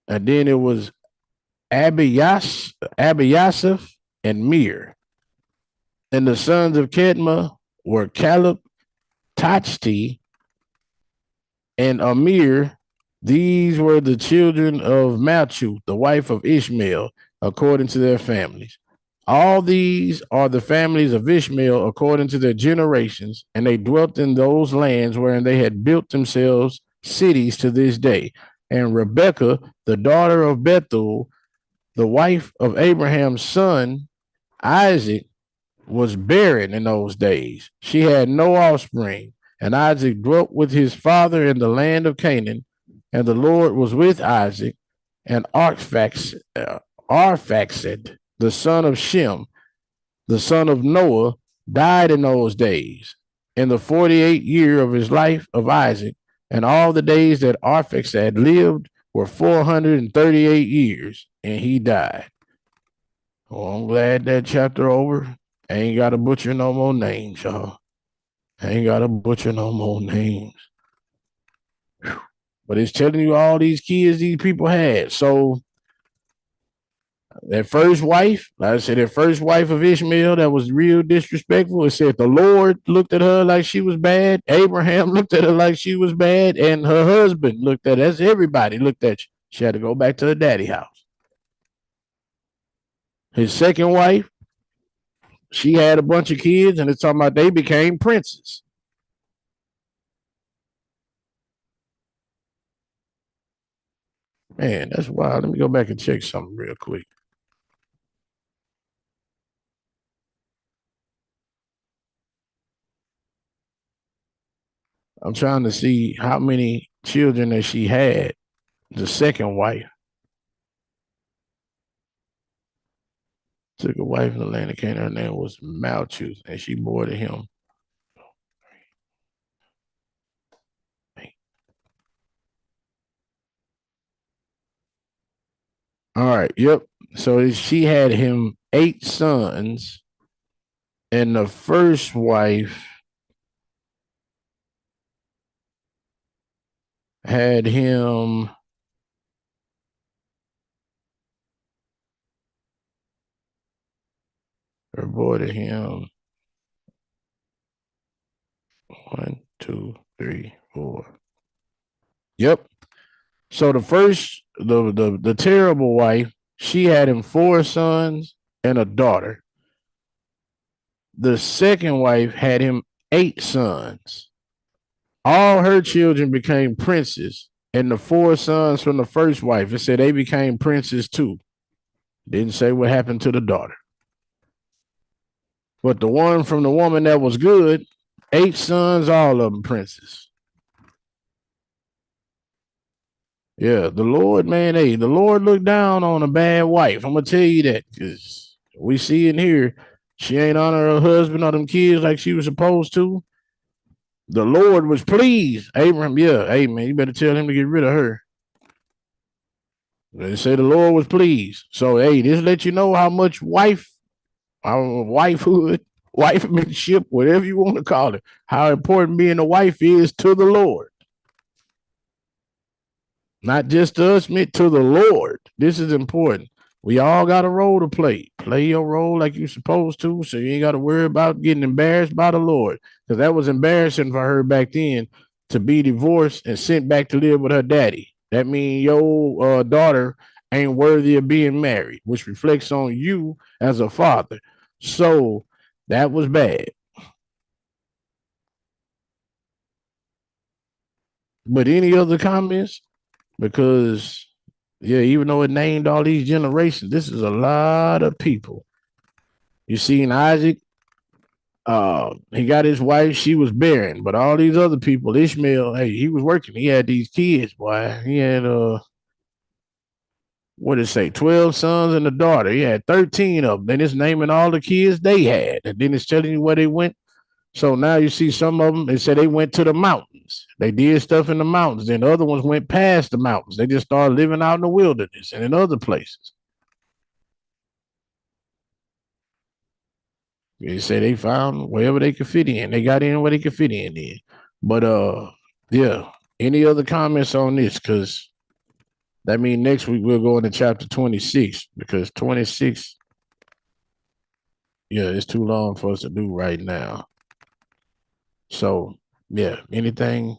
and then it was Abiyasif and Mir. And the sons of Kedma were Caleb, Tachti, and Amir. These were the children of Malchuth, the wife of Ishmael, according to their families. All these are the families of Ishmael according to their generations, and they dwelt in those lands wherein they had built themselves cities to this day. And Rebekah, the daughter of Bethuel, the wife of Abraham's son, Isaac, was barren in those days. She had no offspring, and Isaac dwelt with his father in the land of Canaan, and the Lord was with Isaac, and Arphaxad, the son of Shem, the son of Noah, died in those days, in the 48th year of his life of Isaac, and all the days that Arphaxad lived were 438 years, and he died. Well, I'm glad that chapter over. I ain't got to butcher no more names, y'all. I ain't got to butcher no more names. Whew. But it's telling you all these kids these people had. So that first wife, like I said, that first wife of Ishmael that was real disrespectful. It said the Lord looked at her like she was bad. Abraham looked at her like she was bad. And her husband looked at her. That's everybody looked at you. She had to go back to her daddy house. His second wife, she had a bunch of kids, and it's talking about they became princes. Man, that's wild. Let me go back and check something real quick. I'm trying to see how many children that she had, the second wife. Took a wife in the land of Canaan. Her name was Malchus, and she bore to him. All right. Yep. So she had him 8 sons, and the first wife had him. Her boy to him. 1, 2, 3, 4. Yep. So the first, the terrible wife, she had him 4 sons and a daughter. The second wife had him 8 sons. All her children became princes, and the 4 sons from the first wife, it said they became princes too. Didn't say what happened to the daughter. But the one from the woman that was good, 8 sons, all of them princes. Yeah, the Lord, man, hey, the Lord looked down on a bad wife. I'm gonna tell you that, because we see in here, she ain't honor her husband or them kids like she was supposed to. The Lord was pleased. Abraham, yeah, hey man, you better tell him to get rid of her. They say the Lord was pleased. So hey, this let you know how much wifehood, wifemanship, whatever you want to call it, how important being a wife is to the Lord. Not just to us, meant to the Lord. This is important. We all got a role to play. Play your role like you're supposed to, so you ain't got to worry about getting embarrassed by the Lord. Because that was embarrassing for her back then to be divorced and sent back to live with her daddy. That means your daughter ain't worthy of being married, which reflects on you as a father. So that was bad. But any other comments? Because yeah, even though it named all these generations, this is a lot of people. You seen Isaac, he got his wife, she was barren, but all these other people, Ishmael, hey, he was working. He had these kids, boy. He had what did it say, 12 sons and a daughter. He had 13 of them. Then it's naming all the kids they had. And then it's telling you where they went. So now you see some of them, they said they went to the mountains. They did stuff in the mountains. Then the other ones went past the mountains. They just started living out in the wilderness and in other places. They say they found wherever they could fit in. They got in where they could fit in. But yeah. Any other comments on this? Because that means next week we'll go into chapter 26, because 26, yeah, it's too long for us to do right now. So yeah, anything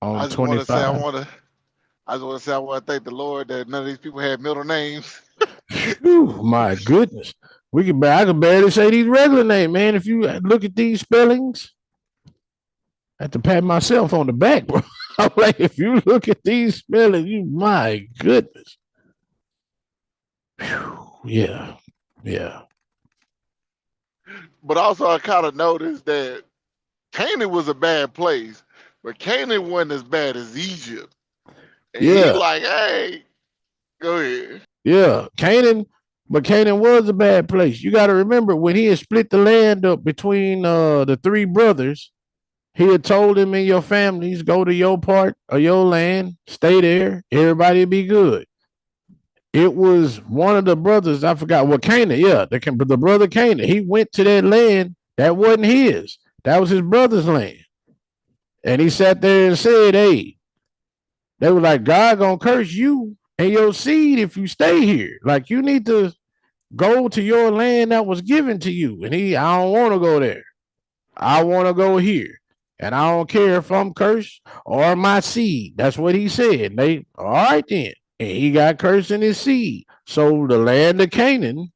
on I just 25? want to say I want to thank the Lord that none of these people had middle names. Whew, my goodness. I could barely say these regular names, man. If you look at these spellings, I have to pat myself on the back, bro. I'm like, if you look at these spellings, my goodness. Whew, yeah. Yeah. But also, I kind of noticed that Canaan was a bad place, but Canaan wasn't as bad as Egypt. And he Yeah. like, hey, go ahead. Yeah. But Canaan was a bad place. You got to remember, when he had split the land up between the 3 brothers, he had told them, in your families, go to your part of your land, stay there, everybody be good. It was one of the brothers, I forgot what, Canaan, yeah, the brother Canaan. He went to that land that wasn't his. That was his brother's land. And he sat there and said, hey, they were like, God gonna curse you and your seed if you stay here. Like, you need to go to your land that was given to you. And I don't want to go there. I want to go here. And I don't care if I'm cursed or my seed. That's what he said. They, all right then. And he got cursed in his seed. So the land of Canaan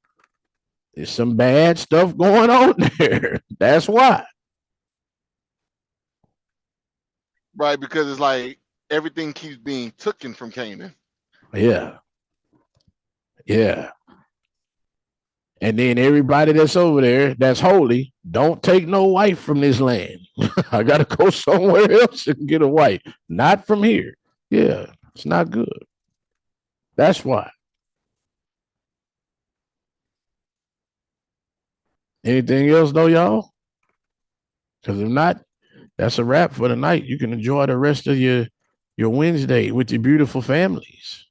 There's some bad stuff going on there. That's why. Right, because it's like everything keeps being taken from Canaan. Yeah. Yeah. And then everybody that's over there that's holy, don't take no wife from this land. I got to go somewhere else and get a wife, not from here. Yeah, it's not good. That's why. Anything else though, y'all? Because if not, that's a wrap for the night. You can enjoy the rest of your Wednesday with your beautiful families.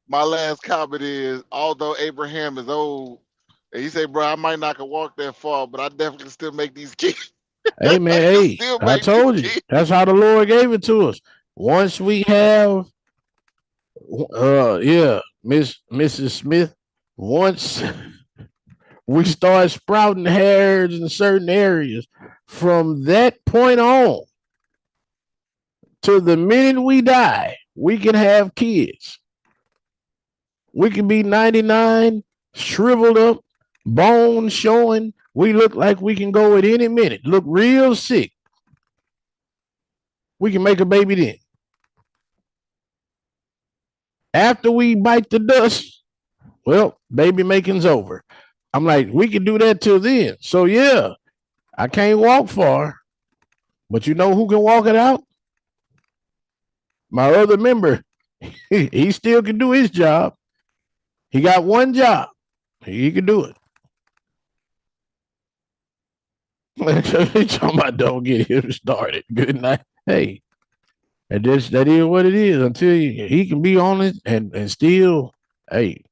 My last comment is, although Abraham is old, and he said, bro, I might not can walk that far, but I definitely still make these kids. Hey I man, can hey, still I make these told you. kids. That's how the Lord gave it to us. Once we have yeah, Mrs. Smith, once we start sprouting hairs in certain areas, from that point on to the minute we die, we can have kids. We can be 99, shriveled up, bones showing. We look like we can go at any minute. Look real sick. We can make a baby then. After we bite the dust, well, baby making's over. I'm like, we can do that till then. So yeah, I can't walk far, but you know who can walk it out? My other member. He still can do his job. He got one job. He can do it. Talking about don't get him started. Good night. Hey, that is what it is. Until he can be on it and still, hey,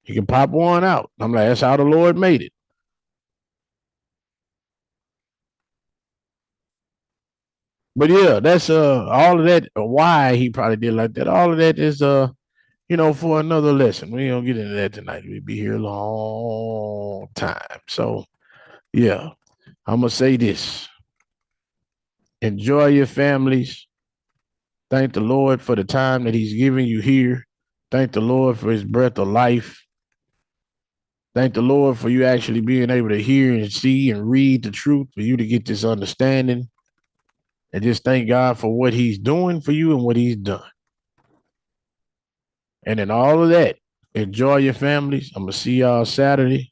he can pop one out. I'm like, that's how the Lord made it. But yeah, that's all of that. Why he probably did like that. All of that is for another lesson. We don't get into that tonight. We'll be here a long time. So yeah, I'm gonna say this. Enjoy your families. Thank the Lord for the time that He's giving you here. Thank the Lord for His breath of life. Thank the Lord for you actually being able to hear and see and read the truth, for you to get this understanding. And just thank God for what He's doing for you and what He's done. And in all of that, enjoy your families. I'm going to see y'all Saturday.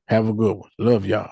Have a good one. Love y'all.